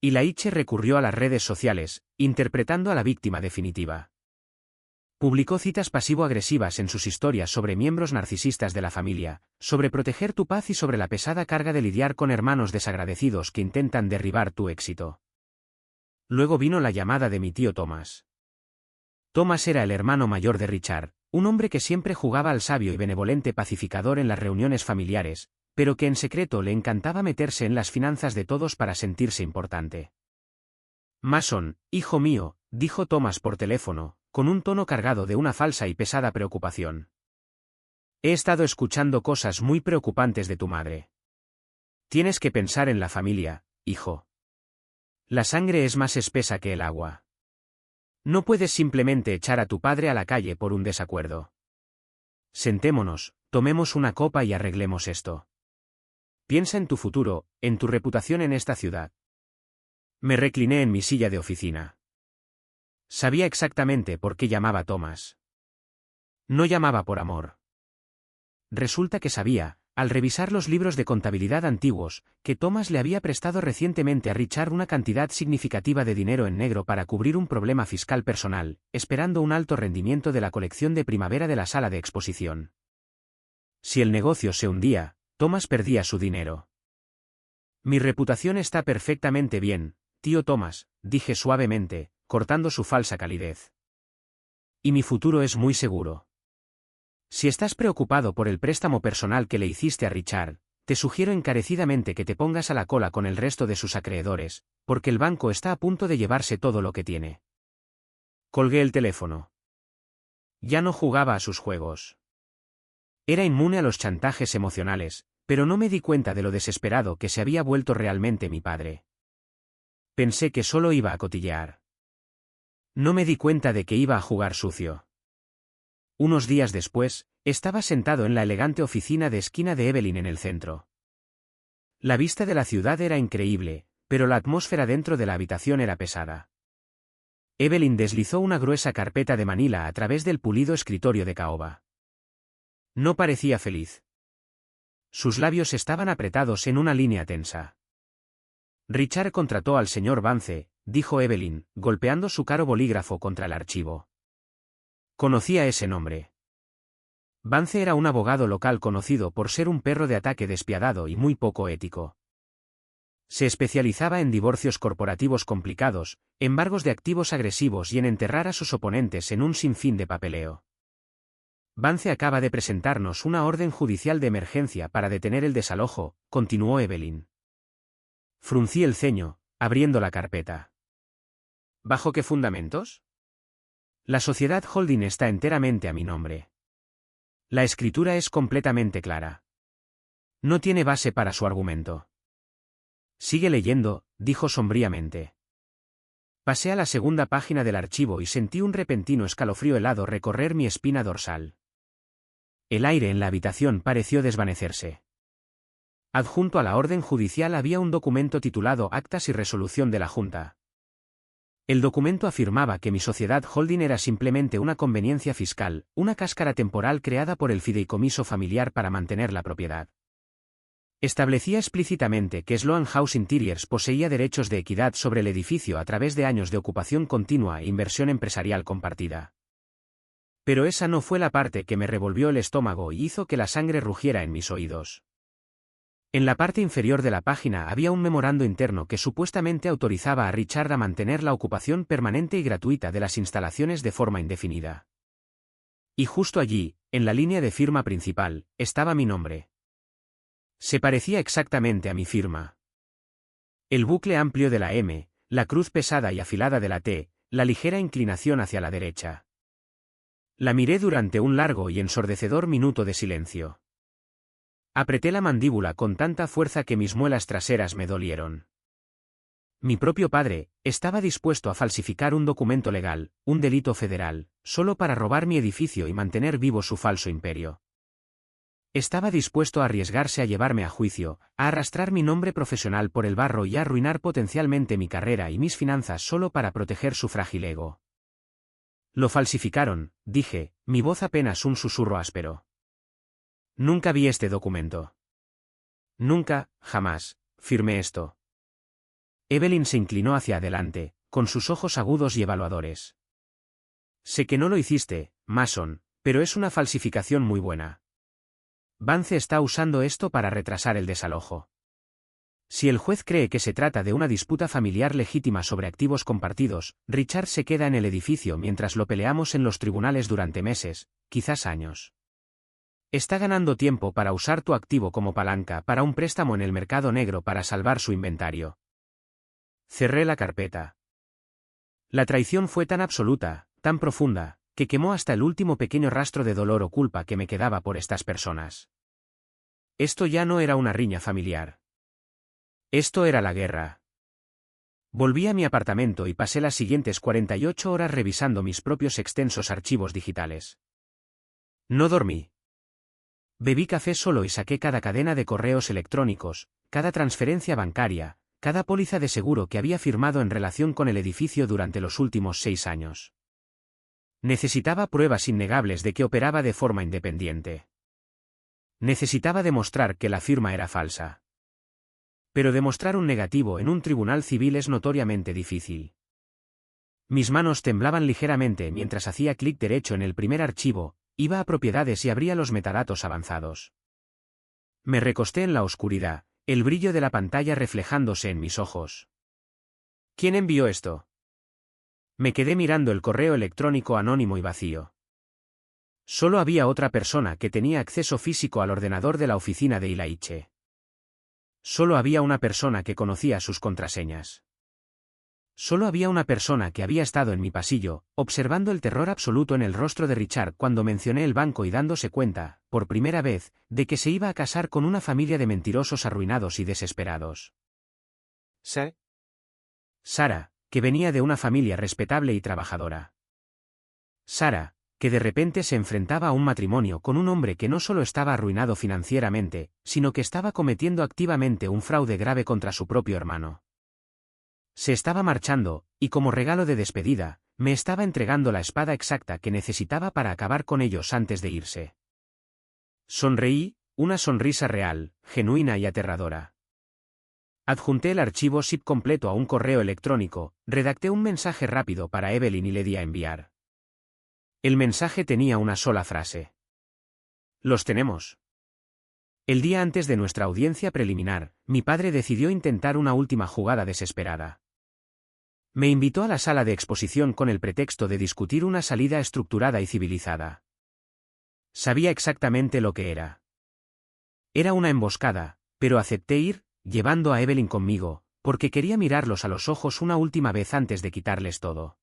Speaker 1: Ilaiche recurrió a las redes sociales, interpretando a la víctima definitiva. Publicó citas pasivo-agresivas en sus historias sobre miembros narcisistas de la familia, sobre proteger tu paz y sobre la pesada carga de lidiar con hermanos desagradecidos que intentan derribar tu éxito. Luego vino la llamada de mi tío Thomas. Thomas era el hermano mayor de Richard, un hombre que siempre jugaba al sabio y benevolente pacificador en las reuniones familiares, pero que en secreto le encantaba meterse en las finanzas de todos para sentirse importante. Mason, hijo mío, dijo Thomas por teléfono, con un tono cargado de una falsa y pesada preocupación. He estado escuchando cosas muy preocupantes de tu madre. Tienes que pensar en la familia, hijo. La sangre es más espesa que el agua. No puedes simplemente echar a tu padre a la calle por un desacuerdo. Sentémonos, tomemos una copa y arreglemos esto. Piensa en tu futuro, en tu reputación en esta ciudad. Me recliné en mi silla de oficina. Sabía exactamente por qué llamaba Thomas. No llamaba por amor. Resulta que sabía, al revisar los libros de contabilidad antiguos, que Thomas le había prestado recientemente a Richard una cantidad significativa de dinero en negro para cubrir un problema fiscal personal, esperando un alto rendimiento de la colección de primavera de la sala de exposición. Si el negocio se hundía, Thomas perdía su dinero. Mi reputación está perfectamente bien, tío Thomas, dije suavemente, cortando su falsa calidez. Y mi futuro es muy seguro. Si estás preocupado por el préstamo personal que le hiciste a Richard, te sugiero encarecidamente que te pongas a la cola con el resto de sus acreedores, porque el banco está a punto de llevarse todo lo que tiene. Colgué el teléfono. Ya no jugaba a sus juegos. Era inmune a los chantajes emocionales, pero no me di cuenta de lo desesperado que se había vuelto realmente mi padre. Pensé que solo iba a cotillear. No me di cuenta de que iba a jugar sucio. Unos días después, estaba sentado en la elegante oficina de esquina de Evelyn en el centro. La vista de la ciudad era increíble, pero la atmósfera dentro de la habitación era pesada. Evelyn deslizó una gruesa carpeta de manila a través del pulido escritorio de caoba. No parecía feliz. Sus labios estaban apretados en una línea tensa. Richard contrató al señor Vance, dijo Evelyn, golpeando su caro bolígrafo contra el archivo. Conocía ese nombre. Vance era un abogado local conocido por ser un perro de ataque despiadado y muy poco ético. Se especializaba en divorcios corporativos complicados, embargos de activos agresivos y en enterrar a sus oponentes en un sinfín de papeleo. Vance acaba de presentarnos una orden judicial de emergencia para detener el desalojo, continuó Evelyn. Fruncí el ceño, abriendo la carpeta. ¿Bajo qué fundamentos? La sociedad holding está enteramente a mi nombre. La escritura es completamente clara. No tiene base para su argumento. Sigue leyendo, dijo sombríamente. Pasé a la segunda página del archivo y sentí un repentino escalofrío helado recorrer mi espina dorsal. El aire en la habitación pareció desvanecerse. Adjunto a la orden judicial había un documento titulado Actas y Resolución de la Junta. El documento afirmaba que mi sociedad holding era simplemente una conveniencia fiscal, una cáscara temporal creada por el fideicomiso familiar para mantener la propiedad. Establecía explícitamente que Sloan House Interiors poseía derechos de equidad sobre el edificio a través de años de ocupación continua e inversión empresarial compartida. Pero esa no fue la parte que me revolvió el estómago y hizo que la sangre rugiera en mis oídos. En la parte inferior de la página había un memorando interno que supuestamente autorizaba a Richard a mantener la ocupación permanente y gratuita de las instalaciones de forma indefinida. Y justo allí, en la línea de firma principal, estaba mi nombre. Se parecía exactamente a mi firma. El bucle amplio de la M, la cruz pesada y afilada de la T, la ligera inclinación hacia la derecha. La miré durante un largo y ensordecedor minuto de silencio. Apreté la mandíbula con tanta fuerza que mis muelas traseras me dolieron. Mi propio padre estaba dispuesto a falsificar un documento legal, un delito federal, solo para robar mi edificio y mantener vivo su falso imperio. Estaba dispuesto a arriesgarse a llevarme a juicio, a arrastrar mi nombre profesional por el barro y a arruinar potencialmente mi carrera y mis finanzas solo para proteger su frágil ego. Lo falsificaron, dije, mi voz apenas un susurro áspero. Nunca vi este documento. Nunca, jamás, firmé esto. Evelyn se inclinó hacia adelante, con sus ojos agudos y evaluadores. Sé que no lo hiciste, Mason, pero es una falsificación muy buena. Vance está usando esto para retrasar el desalojo. Si el juez cree que se trata de una disputa familiar legítima sobre activos compartidos, Richard se queda en el edificio mientras lo peleamos en los tribunales durante meses, quizás años. Está ganando tiempo para usar tu activo como palanca para un préstamo en el mercado negro para salvar su inventario. Cerré la carpeta. La traición fue tan absoluta, tan profunda, que quemó hasta el último pequeño rastro de dolor o culpa que me quedaba por estas personas. Esto ya no era una riña familiar. Esto era la guerra. Volví a mi apartamento y pasé las siguientes 48 horas revisando mis propios extensos archivos digitales. No dormí. Bebí café solo y saqué cada cadena de correos electrónicos, cada transferencia bancaria, cada póliza de seguro que había firmado en relación con el edificio durante los últimos 6 años. Necesitaba pruebas innegables de que operaba de forma independiente. Necesitaba demostrar que la firma era falsa. Pero demostrar un negativo en un tribunal civil es notoriamente difícil. Mis manos temblaban ligeramente mientras hacía clic derecho en el primer archivo, iba a propiedades y abría los metadatos avanzados. Me recosté en la oscuridad, el brillo de la pantalla reflejándose en mis ojos. ¿Quién envió esto? Me quedé mirando el correo electrónico anónimo y vacío. Solo había otra persona que tenía acceso físico al ordenador de la oficina de Ilaiche. Solo había una persona que conocía sus contraseñas. Solo había una persona que había estado en mi pasillo, observando el terror absoluto en el rostro de Richard cuando mencioné el banco y dándose cuenta, por primera vez, de que se iba a casar con una familia de mentirosos arruinados y desesperados. Sara, que venía de una familia respetable y trabajadora. Sara, que de repente se enfrentaba a un matrimonio con un hombre que no solo estaba arruinado financieramente, sino que estaba cometiendo activamente un fraude grave contra su propio hermano. Se estaba marchando, y como regalo de despedida, me estaba entregando la espada exacta que necesitaba para acabar con ellos antes de irse. Sonreí, una sonrisa real, genuina y aterradora. Adjunté el archivo zip completo a un correo electrónico, redacté un mensaje rápido para Evelyn y le di a enviar. El mensaje tenía una sola frase. Los tenemos. El día antes de nuestra audiencia preliminar, mi padre decidió intentar una última jugada desesperada. Me invitó a la sala de exposición con el pretexto de discutir una salida estructurada y civilizada. Sabía exactamente lo que era. Era una emboscada, pero acepté ir, llevando a Evelyn conmigo, porque quería mirarlos a los ojos una última vez antes de quitarles todo.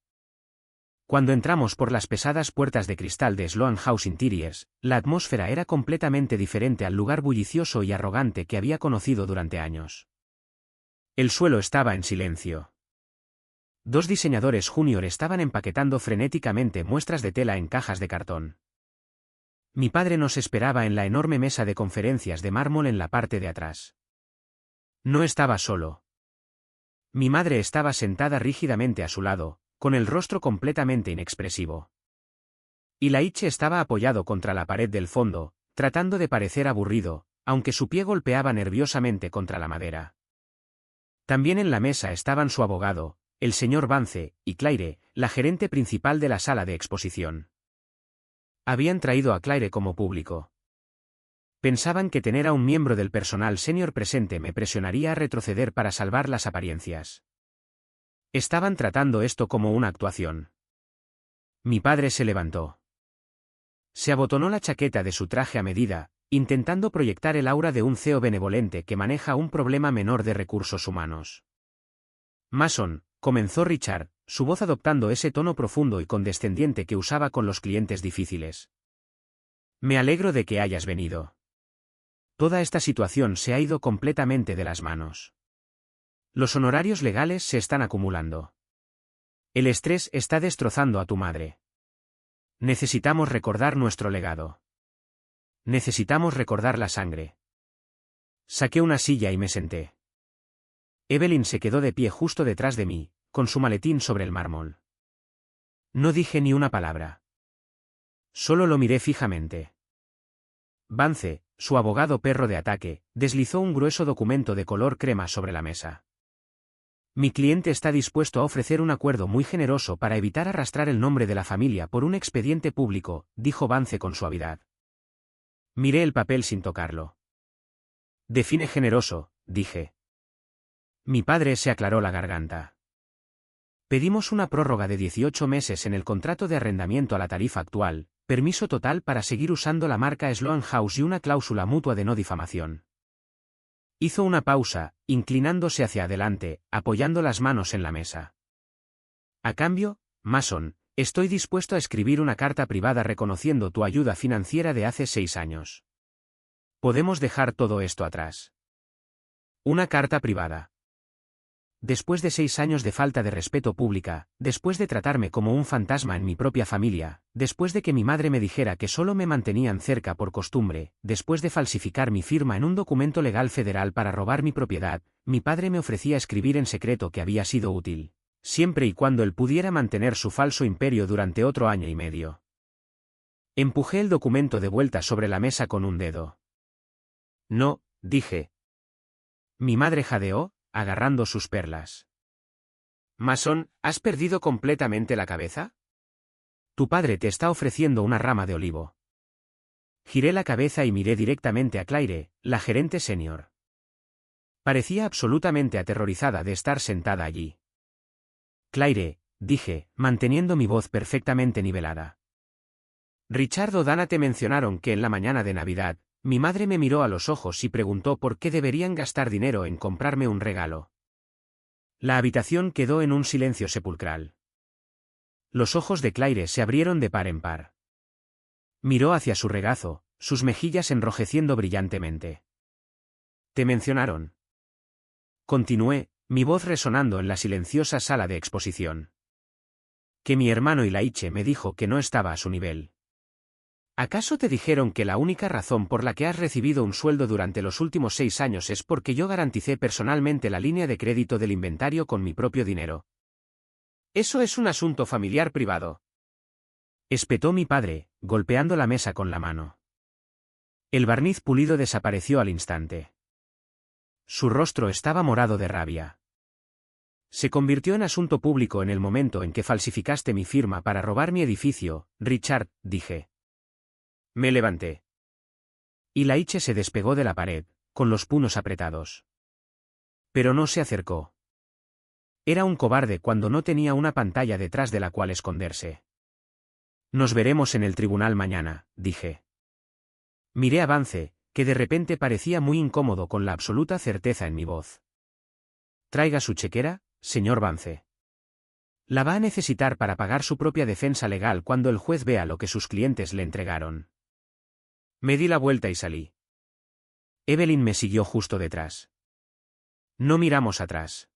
Speaker 1: Cuando entramos por las pesadas puertas de cristal de Sloan House Interiors, la atmósfera era completamente diferente al lugar bullicioso y arrogante que había conocido durante años. El suelo estaba en silencio. Dos diseñadores junior estaban empaquetando frenéticamente muestras de tela en cajas de cartón. Mi padre nos esperaba en la enorme mesa de conferencias de mármol en la parte de atrás. No estaba solo. Mi madre estaba sentada rígidamente a su lado, con el rostro completamente inexpresivo. Y Laiche estaba apoyado contra la pared del fondo, tratando de parecer aburrido, aunque su pie golpeaba nerviosamente contra la madera. También en la mesa estaban su abogado, el señor Vance, y Claire, la gerente principal de la sala de exposición. Habían traído a Claire como público. Pensaban que tener a un miembro del personal senior presente me presionaría a retroceder para salvar las apariencias. Estaban tratando esto como una actuación. Mi padre se levantó. Se abotonó la chaqueta de su traje a medida, intentando proyectar el aura de un CEO benevolente que maneja un problema menor de recursos humanos. Mason, comenzó Richard, su voz adoptando ese tono profundo y condescendiente que usaba con los clientes difíciles. Me alegro de que hayas venido. Toda esta situación se ha ido completamente de las manos. Los honorarios legales se están acumulando. El estrés está destrozando a tu madre. Necesitamos recordar nuestro legado. Necesitamos recordar la sangre. Saqué una silla y me senté. Evelyn se quedó de pie justo detrás de mí, con su maletín sobre el mármol. No dije ni una palabra. Solo lo miré fijamente. Vance, su abogado perro de ataque, deslizó un grueso documento de color crema sobre la mesa. Mi cliente está dispuesto a ofrecer un acuerdo muy generoso para evitar arrastrar el nombre de la familia por un expediente público, dijo Vance con suavidad. Miré el papel sin tocarlo. Define generoso, dije. Mi padre se aclaró la garganta. Pedimos una prórroga de 18 meses en el contrato de arrendamiento a la tarifa actual, permiso total para seguir usando la marca Sloan House y una cláusula mutua de no difamación. Hizo una pausa, inclinándose hacia adelante, apoyando las manos en la mesa. A cambio, Mason, estoy dispuesto a escribir una carta privada reconociendo tu ayuda financiera de hace 6 años. Podemos dejar todo esto atrás. Una carta privada. Después de 6 años de falta de respeto pública, después de tratarme como un fantasma en mi propia familia, después de que mi madre me dijera que solo me mantenían cerca por costumbre, después de falsificar mi firma en un documento legal federal para robar mi propiedad, mi padre me ofrecía escribir en secreto que había sido útil, siempre y cuando él pudiera mantener su falso imperio durante otro año y medio. Empujé el documento de vuelta sobre la mesa con un dedo. No, dije. Mi madre jadeó, agarrando sus perlas. Mason, ¿has perdido completamente la cabeza? Tu padre te está ofreciendo una rama de olivo. Giré la cabeza y miré directamente a Claire, la gerente senior. Parecía absolutamente aterrorizada de estar sentada allí. Claire, dije, manteniendo mi voz perfectamente nivelada. Richard o Dana te mencionaron que en la mañana de Navidad, mi madre me miró a los ojos y preguntó por qué deberían gastar dinero en comprarme un regalo. La habitación quedó en un silencio sepulcral. Los ojos de Claire se abrieron de par en par. Miró hacia su regazo, sus mejillas enrojeciendo brillantemente. ¿Te mencionaron? Continué, mi voz resonando en la silenciosa sala de exposición. Que mi hermano Ilaiche me dijo que no estaba a su nivel. ¿Acaso te dijeron que la única razón por la que has recibido un sueldo durante los últimos 6 años es porque yo garanticé personalmente la línea de crédito del inventario con mi propio dinero? Eso es un asunto familiar privado. Espetó mi padre, golpeando la mesa con la mano. El barniz pulido desapareció al instante. Su rostro estaba morado de rabia. Se convirtió en asunto público en el momento en que falsificaste mi firma para robar mi edificio, Richard, dije. Me levanté. Ilaiche se despegó de la pared, con los puños apretados. Pero no se acercó. Era un cobarde cuando no tenía una pantalla detrás de la cual esconderse. Nos veremos en el tribunal mañana, dije. Miré a Vance, que de repente parecía muy incómodo con la absoluta certeza en mi voz. Traiga su chequera, señor Vance. La va a necesitar para pagar su propia defensa legal cuando el juez vea lo que sus clientes le entregaron. Me di la vuelta y salí. Evelyn me siguió justo detrás. No miramos atrás.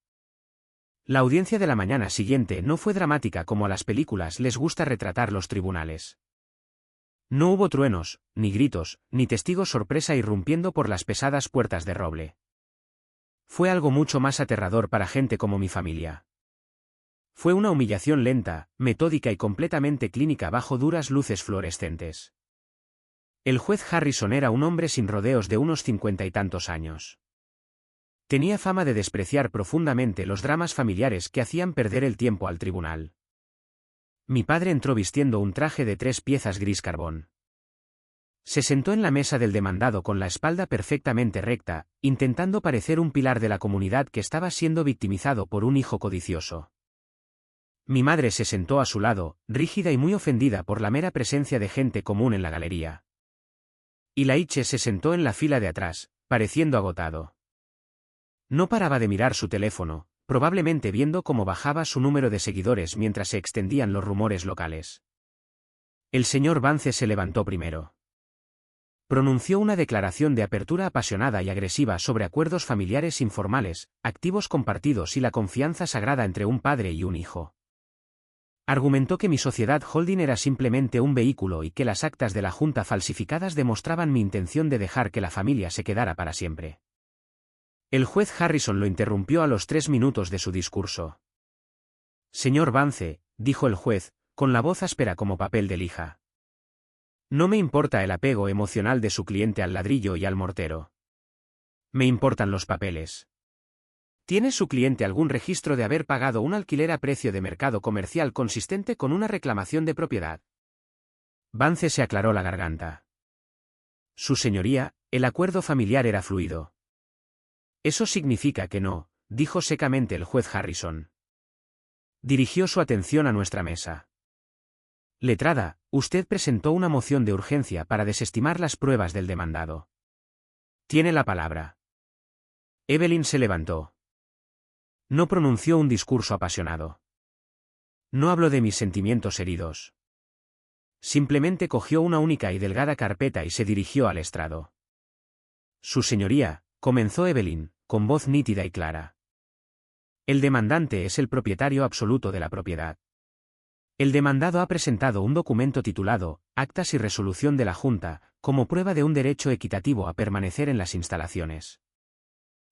Speaker 1: La audiencia de la mañana siguiente no fue dramática como a las películas les gusta retratar los tribunales. No hubo truenos, ni gritos, ni testigos sorpresa irrumpiendo por las pesadas puertas de roble. Fue algo mucho más aterrador para gente como mi familia. Fue una humillación lenta, metódica y completamente clínica bajo duras luces fluorescentes. El juez Harrison era un hombre sin rodeos de unos 50 y tantos años. Tenía fama de despreciar profundamente los dramas familiares que hacían perder el tiempo al tribunal. Mi padre entró vistiendo un traje de 3 piezas gris carbón. Se sentó en la mesa del demandado con la espalda perfectamente recta, intentando parecer un pilar de la comunidad que estaba siendo victimizado por un hijo codicioso. Mi madre se sentó a su lado, rígida y muy ofendida por la mera presencia de gente común en la galería. Ilaiche se sentó en la fila de atrás, pareciendo agotado. No paraba de mirar su teléfono, probablemente viendo cómo bajaba su número de seguidores mientras se extendían los rumores locales. El señor Vance se levantó primero. Pronunció una declaración de apertura apasionada y agresiva sobre acuerdos familiares informales, activos compartidos y la confianza sagrada entre un padre y un hijo. Argumentó que mi sociedad holding era simplemente un vehículo y que las actas de la Junta falsificadas demostraban mi intención de dejar que la familia se quedara para siempre. El juez Harrison lo interrumpió a los 3 minutos de su discurso. Señor Vance, dijo el juez, con la voz áspera como papel de lija. No me importa el apego emocional de su cliente al ladrillo y al mortero. Me importan los papeles. ¿Tiene su cliente algún registro de haber pagado un alquiler a precio de mercado comercial consistente con una reclamación de propiedad? Vance se aclaró la garganta. Su señoría, el acuerdo familiar era fluido. Eso significa que no, dijo secamente el juez Harrison. Dirigió su atención a nuestra mesa. Letrada, usted presentó una moción de urgencia para desestimar las pruebas del demandado. Tiene la palabra. Evelyn se levantó. No pronunció un discurso apasionado. No habló de mis sentimientos heridos. Simplemente cogió una única y delgada carpeta y se dirigió al estrado. Su señoría, comenzó Evelyn, con voz nítida y clara. El demandante es el propietario absoluto de la propiedad. El demandado ha presentado un documento titulado Actas y Resolución de la Junta, como prueba de un derecho equitativo a permanecer en las instalaciones.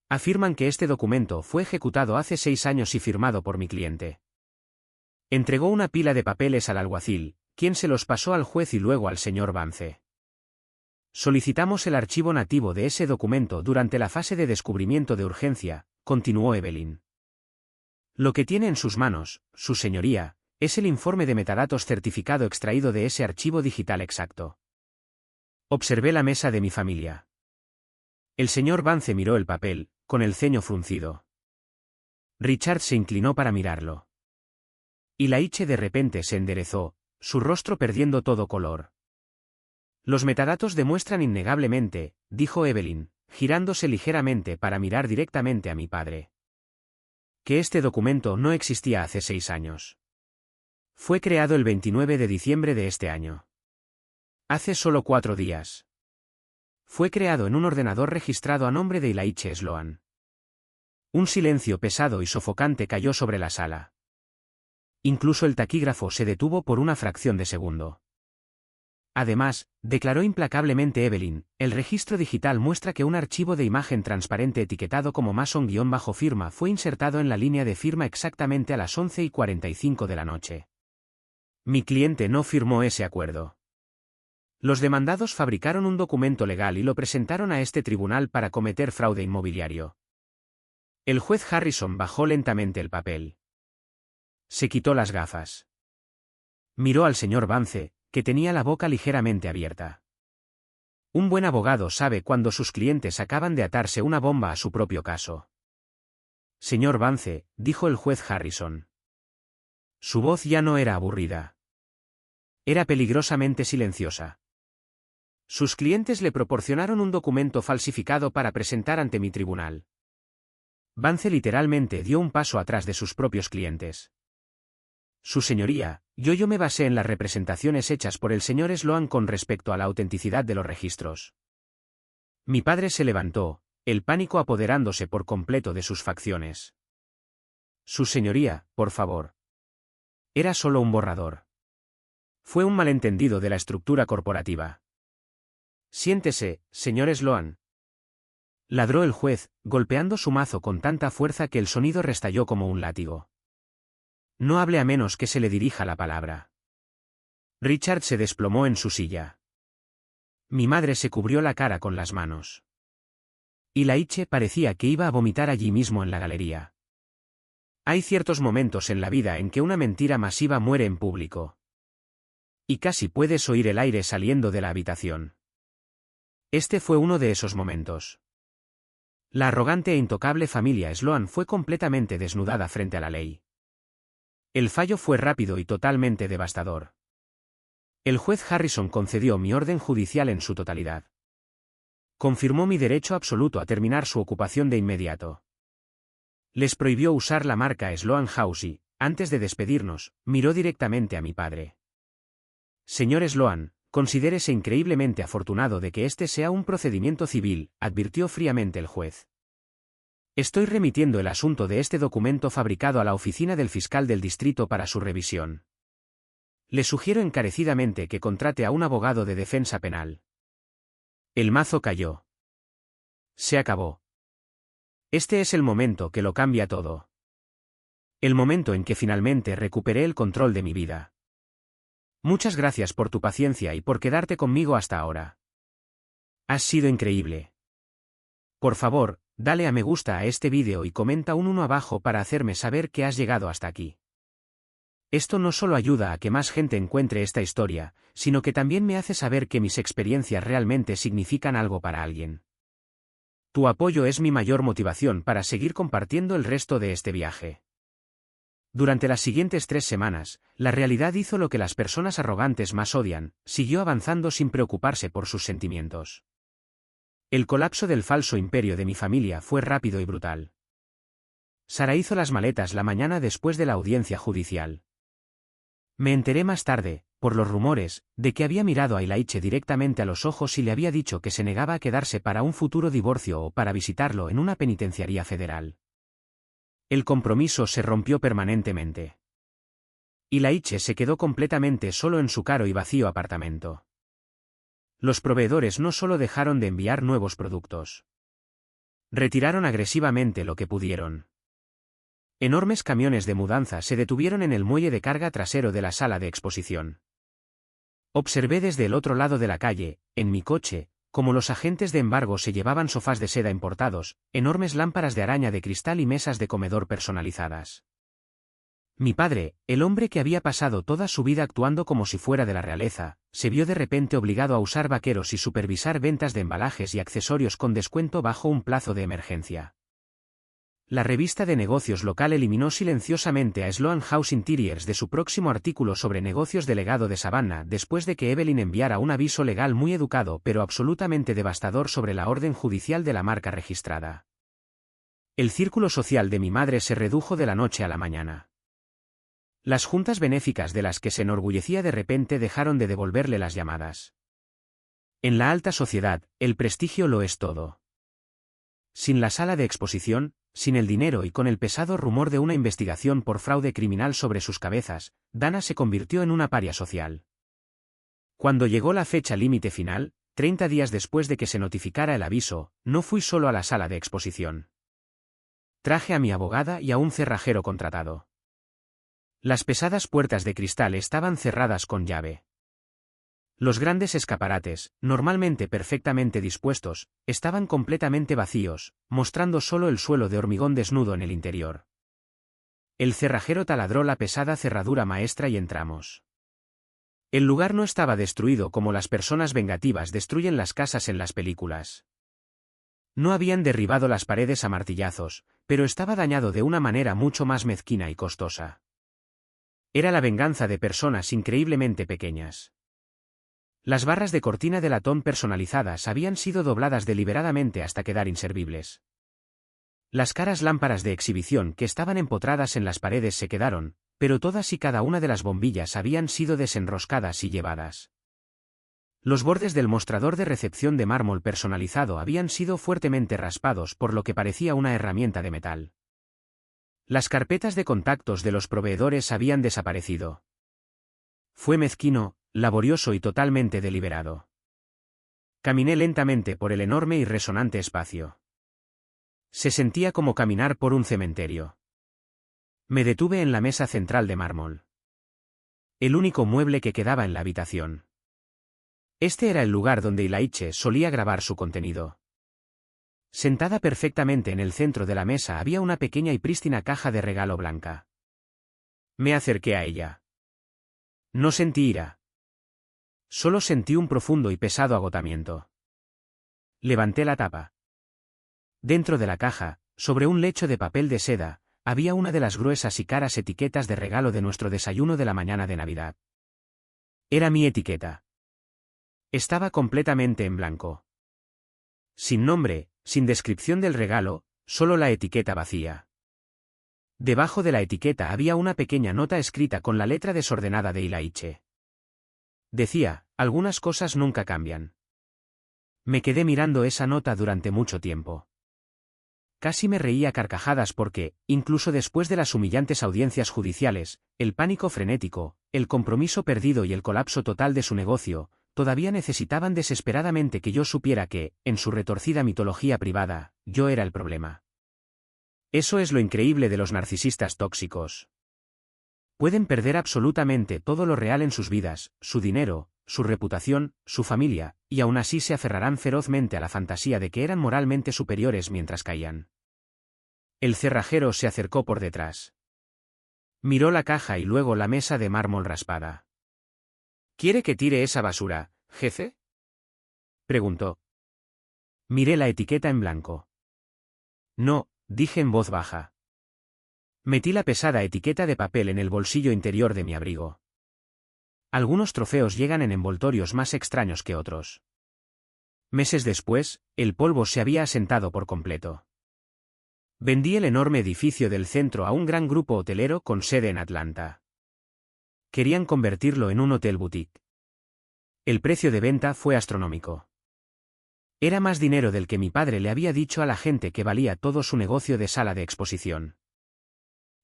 Speaker 1: Afirman que este documento fue ejecutado hace 6 años y firmado por mi cliente. Entregó una pila de papeles al alguacil, quien se los pasó al juez y luego al señor Vance. Solicitamos el archivo nativo de ese documento durante la fase de descubrimiento de urgencia, continuó Evelyn. Lo que tiene en sus manos, su señoría, es el informe de metadatos certificado extraído de ese archivo digital exacto. Observé la mesa de mi familia. El señor Vance miró el papel, con el ceño fruncido. Richard se inclinó para mirarlo. Ilaiche de repente se enderezó, su rostro perdiendo todo color. Los metadatos demuestran innegablemente, dijo Evelyn, girándose ligeramente para mirar directamente a mi padre, que este documento no existía hace 6 años. Fue creado el 29 de diciembre de este año. Hace solo 4 días. Fue creado en un ordenador registrado a nombre de Ilaiche Sloan. Un silencio pesado y sofocante cayó sobre la sala. Incluso el taquígrafo se detuvo por una fracción de segundo. Además, declaró implacablemente Evelyn, el registro digital muestra que un archivo de imagen transparente etiquetado como Mason-firma fue insertado en la línea de firma exactamente a las 11:45 de la noche. Mi cliente no firmó ese acuerdo. Los demandados fabricaron un documento legal y lo presentaron a este tribunal para cometer fraude inmobiliario. El juez Harrison bajó lentamente el papel. Se quitó las gafas. Miró al señor Vance, que tenía la boca ligeramente abierta. Un buen abogado sabe cuando sus clientes acaban de atarse una bomba a su propio caso. Señor Vance, dijo el juez Harrison. Su voz ya no era aburrida. Era peligrosamente silenciosa. Sus clientes le proporcionaron un documento falsificado para presentar ante mi tribunal. Vance literalmente dio un paso atrás de sus propios clientes. Su señoría, yo me basé en las representaciones hechas por el señor Sloan con respecto a la autenticidad de los registros. Mi padre se levantó, el pánico apoderándose por completo de sus facciones. Su señoría, por favor. Era solo un borrador. Fue un malentendido de la estructura corporativa. Siéntese, señor Sloan. Ladró el juez, golpeando su mazo con tanta fuerza que el sonido restalló como un látigo. No hable a menos que se le dirija la palabra. Richard se desplomó en su silla. Mi madre se cubrió la cara con las manos. Y Laiche parecía que iba a vomitar allí mismo en la galería. Hay ciertos momentos en la vida en que una mentira masiva muere en público. Y casi puedes oír el aire saliendo de la habitación. Este fue uno de esos momentos. La arrogante e intocable familia Sloan fue completamente desnudada frente a la ley. El fallo fue rápido y totalmente devastador. El juez Harrison concedió mi orden judicial en su totalidad. Confirmó mi derecho absoluto a terminar su ocupación de inmediato. Les prohibió usar la marca Sloan House y, antes de despedirnos, miró directamente a mi padre. Señor Sloan, considérese increíblemente afortunado de que este sea un procedimiento civil, advirtió fríamente el juez. Estoy remitiendo el asunto de este documento fabricado a la oficina del fiscal del distrito para su revisión. Le sugiero encarecidamente que contrate a un abogado de defensa penal. El mazo cayó. Se acabó. Este es el momento que lo cambia todo. El momento en que finalmente recuperé el control de mi vida. Muchas gracias por tu paciencia y por quedarte conmigo hasta ahora. Has sido increíble. Por favor, dale a me gusta a este vídeo y comenta un 1 abajo para hacerme saber que has llegado hasta aquí. Esto no solo ayuda a que más gente encuentre esta historia, sino que también me hace saber que mis experiencias realmente significan algo para alguien. Tu apoyo es mi mayor motivación para seguir compartiendo el resto de este viaje. Durante las siguientes 3 semanas, la realidad hizo lo que las personas arrogantes más odian, siguió avanzando sin preocuparse por sus sentimientos. El colapso del falso imperio de mi familia fue rápido y brutal. Sara hizo las maletas la mañana después de la audiencia judicial. Me enteré más tarde, por los rumores, de que había mirado a Ilaiche directamente a los ojos y le había dicho que se negaba a quedarse para un futuro divorcio o para visitarlo en una penitenciaría federal. El compromiso se rompió permanentemente. Ilaiche se quedó completamente solo en su caro y vacío apartamento. Los proveedores no solo dejaron de enviar nuevos productos. Retiraron agresivamente lo que pudieron. Enormes camiones de mudanza se detuvieron en el muelle de carga trasero de la sala de exposición. Observé desde el otro lado de la calle, en mi coche, cómo los agentes de embargo se llevaban sofás de seda importados, enormes lámparas de araña de cristal y mesas de comedor personalizadas. Mi padre, el hombre que había pasado toda su vida actuando como si fuera de la realeza, se vio de repente obligado a usar vaqueros y supervisar ventas de embalajes y accesorios con descuento bajo un plazo de emergencia. La revista de negocios local eliminó silenciosamente a Sloan House Interiors de su próximo artículo sobre negocios de legado de Savannah después de que Evelyn enviara un aviso legal muy educado pero absolutamente devastador sobre la orden judicial de la marca registrada. El círculo social de mi madre se redujo de la noche a la mañana. Las juntas benéficas de las que se enorgullecía de repente dejaron de devolverle las llamadas. En la alta sociedad, el prestigio lo es todo. Sin la sala de exposición, sin el dinero y con el pesado rumor de una investigación por fraude criminal sobre sus cabezas, Dana se convirtió en una paria social. Cuando llegó la fecha límite final, 30 días después de que se notificara el aviso, no fui solo a la sala de exposición. Traje a mi abogada y a un cerrajero contratado. Las pesadas puertas de cristal estaban cerradas con llave. Los grandes escaparates, normalmente perfectamente dispuestos, estaban completamente vacíos, mostrando solo el suelo de hormigón desnudo en el interior. El cerrajero taladró la pesada cerradura maestra y entramos. El lugar no estaba destruido como las personas vengativas destruyen las casas en las películas. No habían derribado las paredes a martillazos, pero estaba dañado de una manera mucho más mezquina y costosa. Era la venganza de personas increíblemente pequeñas. Las barras de cortina de latón personalizadas habían sido dobladas deliberadamente hasta quedar inservibles. Las caras lámparas de exhibición que estaban empotradas en las paredes se quedaron, pero todas y cada una de las bombillas habían sido desenroscadas y llevadas. Los bordes del mostrador de recepción de mármol personalizado habían sido fuertemente raspados por lo que parecía una herramienta de metal. Las carpetas de contactos de los proveedores habían desaparecido. Fue mezquino, laborioso y totalmente deliberado. Caminé lentamente por el enorme y resonante espacio. Se sentía como caminar por un cementerio. Me detuve en la mesa central de mármol. El único mueble que quedaba en la habitación. Este era el lugar donde Ilaiche solía grabar su contenido. Sentada perfectamente en el centro de la mesa había una pequeña y prístina caja de regalo blanca. Me acerqué a ella. No sentí ira. Solo sentí un profundo y pesado agotamiento. Levanté la tapa. Dentro de la caja, sobre un lecho de papel de seda, había una de las gruesas y caras etiquetas de regalo de nuestro desayuno de la mañana de Navidad. Era mi etiqueta. Estaba completamente en blanco. Sin nombre, sin descripción del regalo, solo la etiqueta vacía. Debajo de la etiqueta había una pequeña nota escrita con la letra desordenada de Ilaiche. Decía, algunas cosas nunca cambian. Me quedé mirando esa nota durante mucho tiempo. Casi me reía a carcajadas porque, incluso después de las humillantes audiencias judiciales, el pánico frenético, el compromiso perdido y el colapso total de su negocio, todavía necesitaban desesperadamente que yo supiera que, en su retorcida mitología privada, yo era el problema. Eso es lo increíble de los narcisistas tóxicos. Pueden perder absolutamente todo lo real en sus vidas, su dinero, su reputación, su familia, y aún así se aferrarán ferozmente a la fantasía de que eran moralmente superiores mientras caían. El cerrajero se acercó por detrás. Miró la caja y luego la mesa de mármol raspada. ¿Quiere que tire esa basura, jefe?, preguntó. Miré la etiqueta en blanco. No, dije en voz baja. Metí la pesada etiqueta de papel en el bolsillo interior de mi abrigo. Algunos trofeos llegan en envoltorios más extraños que otros. Meses después, el polvo se había asentado por completo. Vendí el enorme edificio del centro a un gran grupo hotelero con sede en Atlanta. Querían convertirlo en un hotel boutique. El precio de venta fue astronómico. Era más dinero del que mi padre le había dicho a la gente que valía todo su negocio de sala de exposición.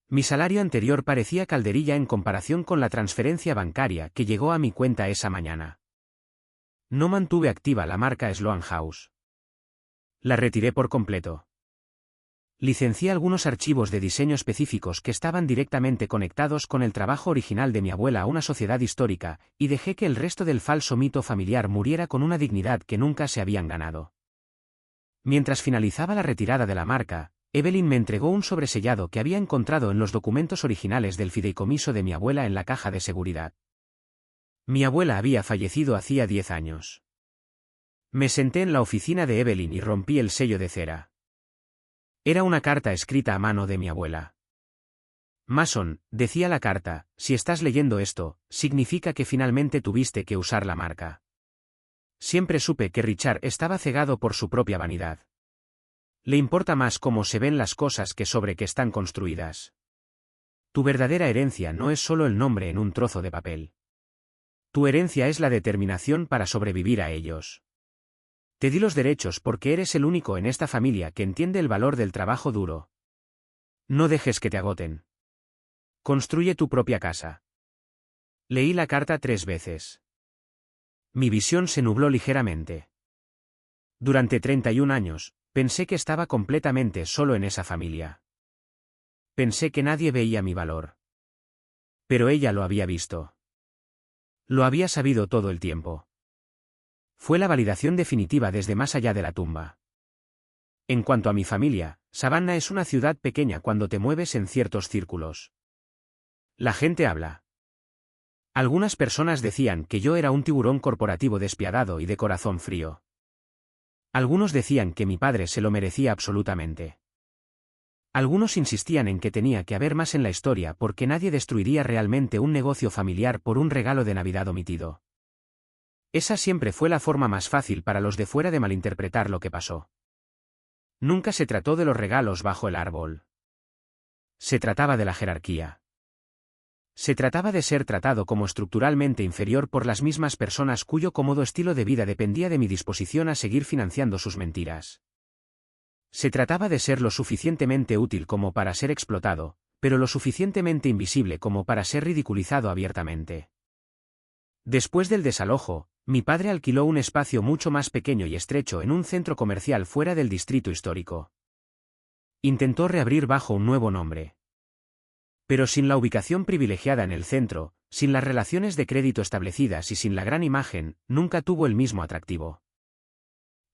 Speaker 1: Mi salario anterior parecía calderilla en comparación con la transferencia bancaria que llegó a mi cuenta esa mañana. No mantuve activa la marca Sloan House. La retiré por completo. Licencié algunos archivos de diseño específicos que estaban directamente conectados con el trabajo original de mi abuela a una sociedad histórica, y dejé que el resto del falso mito familiar muriera con una dignidad que nunca se habían ganado. Mientras finalizaba la retirada de la marca, Evelyn me entregó un sobresellado que había encontrado en los documentos originales del fideicomiso de mi abuela en la caja de seguridad. Mi abuela había fallecido hacía 10 años. Me senté en la oficina de Evelyn y rompí el sello de cera. Era una carta escrita a mano de mi abuela. Mason, decía la carta, si estás leyendo esto, significa que finalmente tuviste que usar la marca. Siempre supe que Richard estaba cegado por su propia vanidad. Le importa más cómo se ven las cosas que sobre qué están construidas. Tu verdadera herencia no es solo el nombre en un trozo de papel. Tu herencia es la determinación para sobrevivir a ellos. Te di los derechos porque eres el único en esta familia que entiende el valor del trabajo duro, No dejes que te agoten. Construye tu propia casa. Leí la carta 3 veces. Mi visión se nubló ligeramente. Durante 31 años, pensé que estaba completamente solo en esa familia. Pensé que nadie veía mi valor. Pero ella lo había visto. Lo había sabido todo el tiempo. Fue la validación definitiva desde más allá de la tumba. En cuanto a mi familia, Savannah es una ciudad pequeña cuando te mueves en ciertos círculos. La gente habla. Algunas personas decían que yo era un tiburón corporativo despiadado y de corazón frío. Algunos decían que mi padre se lo merecía absolutamente. Algunos insistían en que tenía que haber más en la historia porque nadie destruiría realmente un negocio familiar por un regalo de Navidad omitido. Esa siempre fue la forma más fácil para los de fuera de malinterpretar lo que pasó. Nunca se trató de los regalos bajo el árbol. Se trataba de la jerarquía. Se trataba de ser tratado como estructuralmente inferior por las mismas personas cuyo cómodo estilo de vida dependía de mi disposición a seguir financiando sus mentiras. Se trataba de ser lo suficientemente útil como para ser explotado, pero lo suficientemente invisible como para ser ridiculizado abiertamente. Después del desalojo, mi padre alquiló un espacio mucho más pequeño y estrecho en un centro comercial fuera del distrito histórico. Intentó reabrir bajo un nuevo nombre. Pero sin la ubicación privilegiada en el centro, sin las relaciones de crédito establecidas y sin la gran imagen, nunca tuvo el mismo atractivo.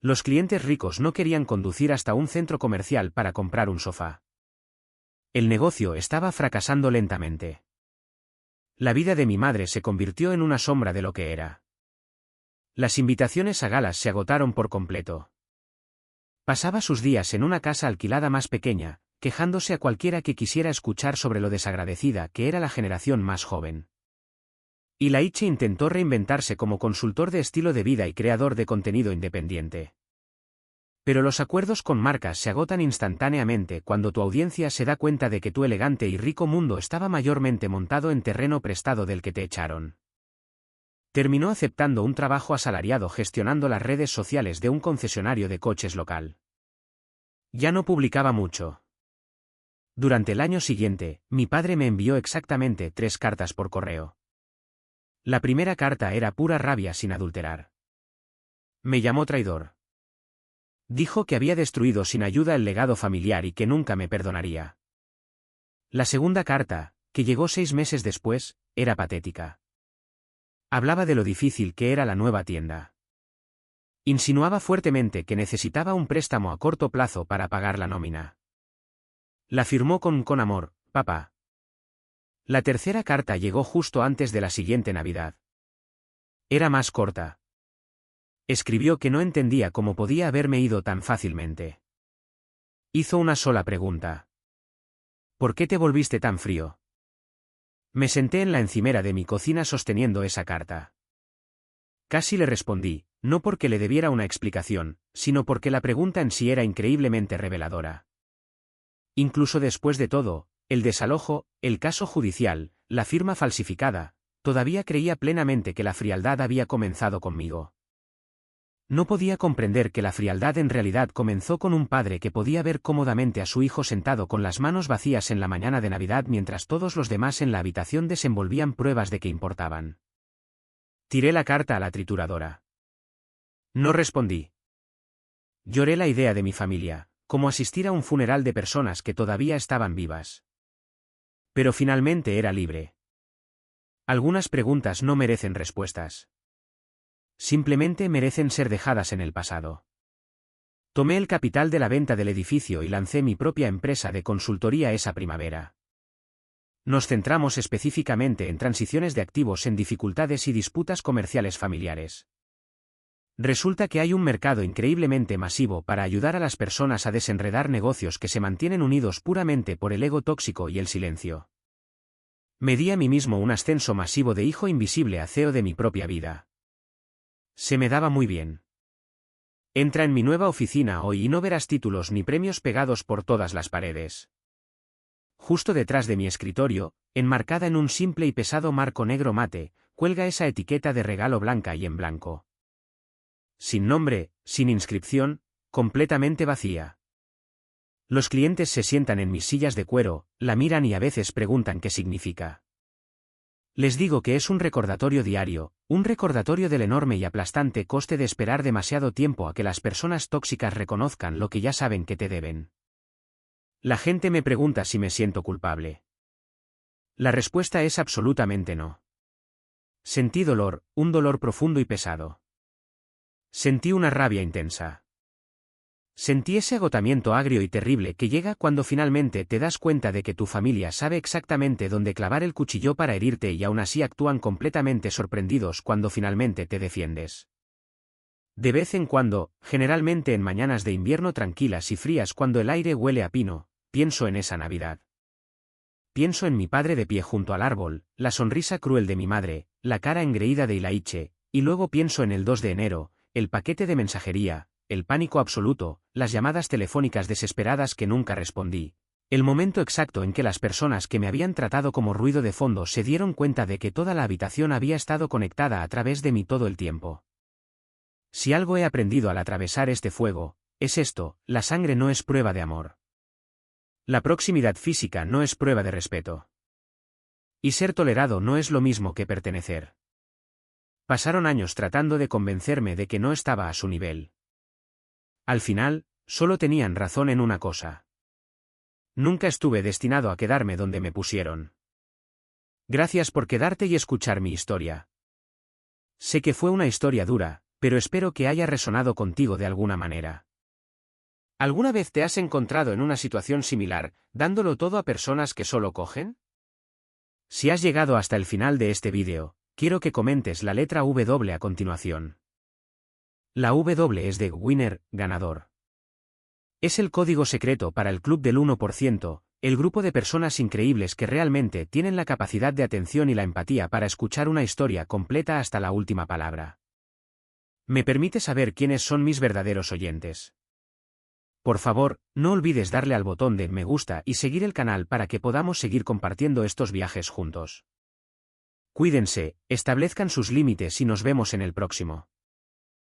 Speaker 1: Los clientes ricos no querían conducir hasta un centro comercial para comprar un sofá. El negocio estaba fracasando lentamente. La vida de mi madre se convirtió en una sombra de lo que era. Las invitaciones a galas se agotaron por completo. Pasaba sus días en una casa alquilada más pequeña, quejándose a cualquiera que quisiera escuchar sobre lo desagradecida que era la generación más joven. Y Laiche intentó reinventarse como consultor de estilo de vida y creador de contenido independiente. Pero los acuerdos con marcas se agotan instantáneamente cuando tu audiencia se da cuenta de que tu elegante y rico mundo estaba mayormente montado en terreno prestado del que te echaron. Terminó aceptando un trabajo asalariado gestionando las redes sociales de un concesionario de coches local. Ya no publicaba mucho. Durante el año siguiente, mi padre me envió exactamente 3 cartas por correo. La primera carta era pura rabia sin adulterar. Me llamó traidor. Dijo que había destruido sin ayuda el legado familiar y que nunca me perdonaría. La segunda carta, que llegó 6 meses después, era patética. Hablaba de lo difícil que era la nueva tienda. Insinuaba fuertemente que necesitaba un préstamo a corto plazo para pagar la nómina. La firmó con amor, papá. La tercera carta llegó justo antes de la siguiente Navidad. Era más corta. Escribió que no entendía cómo podía haberme ido tan fácilmente. Hizo una sola pregunta. ¿Por qué te volviste tan frío? Me senté en la encimera de mi cocina sosteniendo esa carta. Casi le respondí, no porque le debiera una explicación, sino porque la pregunta en sí era increíblemente reveladora. Incluso después de todo, el desalojo, el caso judicial, la firma falsificada, todavía creía plenamente que la frialdad había comenzado conmigo. No podía comprender que la frialdad en realidad comenzó con un padre que podía ver cómodamente a su hijo sentado con las manos vacías en la mañana de Navidad mientras todos los demás en la habitación desenvolvían pruebas de que importaban. Tiré la carta a la trituradora. No respondí. Lloré la idea de mi familia, como asistir a un funeral de personas que todavía estaban vivas. Pero finalmente era libre. Algunas preguntas no merecen respuestas. Simplemente merecen ser dejadas en el pasado. Tomé el capital de la venta del edificio y lancé mi propia empresa de consultoría esa primavera. Nos centramos específicamente en transiciones de activos en dificultades y disputas comerciales familiares. Resulta que hay un mercado increíblemente masivo para ayudar a las personas a desenredar negocios que se mantienen unidos puramente por el ego tóxico y el silencio. Me di a mí mismo un ascenso masivo de hijo invisible a CEO de mi propia vida. Se me daba muy bien. Entra en mi nueva oficina hoy y no verás títulos ni premios pegados por todas las paredes. Justo detrás de mi escritorio, enmarcada en un simple y pesado marco negro mate, cuelga esa etiqueta de regalo blanca y en blanco. Sin nombre, sin inscripción, completamente vacía. Los clientes se sientan en mis sillas de cuero, la miran y a veces preguntan qué significa. Les digo que es un recordatorio diario, un recordatorio del enorme y aplastante coste de esperar demasiado tiempo a que las personas tóxicas reconozcan lo que ya saben que te deben. La gente me pregunta si me siento culpable. La respuesta es absolutamente no. Sentí dolor, un dolor profundo y pesado. Sentí una rabia intensa. Sentí ese agotamiento agrio y terrible que llega cuando finalmente te das cuenta de que tu familia sabe exactamente dónde clavar el cuchillo para herirte y aún así actúan completamente sorprendidos cuando finalmente te defiendes. De vez en cuando, generalmente en mañanas de invierno tranquilas y frías cuando el aire huele a pino, pienso en esa Navidad. Pienso en mi padre de pie junto al árbol, la sonrisa cruel de mi madre, la cara engreída de Ilaiche, y luego pienso en el 2 de enero, el paquete de mensajería, el pánico absoluto, las llamadas telefónicas desesperadas que nunca respondí, el momento exacto en que las personas que me habían tratado como ruido de fondo se dieron cuenta de que toda la habitación había estado conectada a través de mí todo el tiempo. Si algo he aprendido al atravesar este fuego, es esto: la sangre no es prueba de amor. La proximidad física no es prueba de respeto. Y ser tolerado no es lo mismo que pertenecer. Pasaron años tratando de convencerme de que no estaba a su nivel. Al final, solo tenían razón en una cosa. Nunca estuve destinado a quedarme donde me pusieron. Gracias por quedarte y escuchar mi historia. Sé que fue una historia dura, pero espero que haya resonado contigo de alguna manera. ¿Alguna vez te has encontrado en una situación similar, dándolo todo a personas que solo cogen? Si has llegado hasta el final de este vídeo, quiero que comentes la letra W a continuación. La W es de Winner, ganador. Es el código secreto para el club del 1%, el grupo de personas increíbles que realmente tienen la capacidad de atención y la empatía para escuchar una historia completa hasta la última palabra. Me permite saber quiénes son mis verdaderos oyentes. Por favor, no olvides darle al botón de me gusta y seguir el canal para que podamos seguir compartiendo estos viajes juntos. Cuídense, establezcan sus límites y nos vemos en el próximo.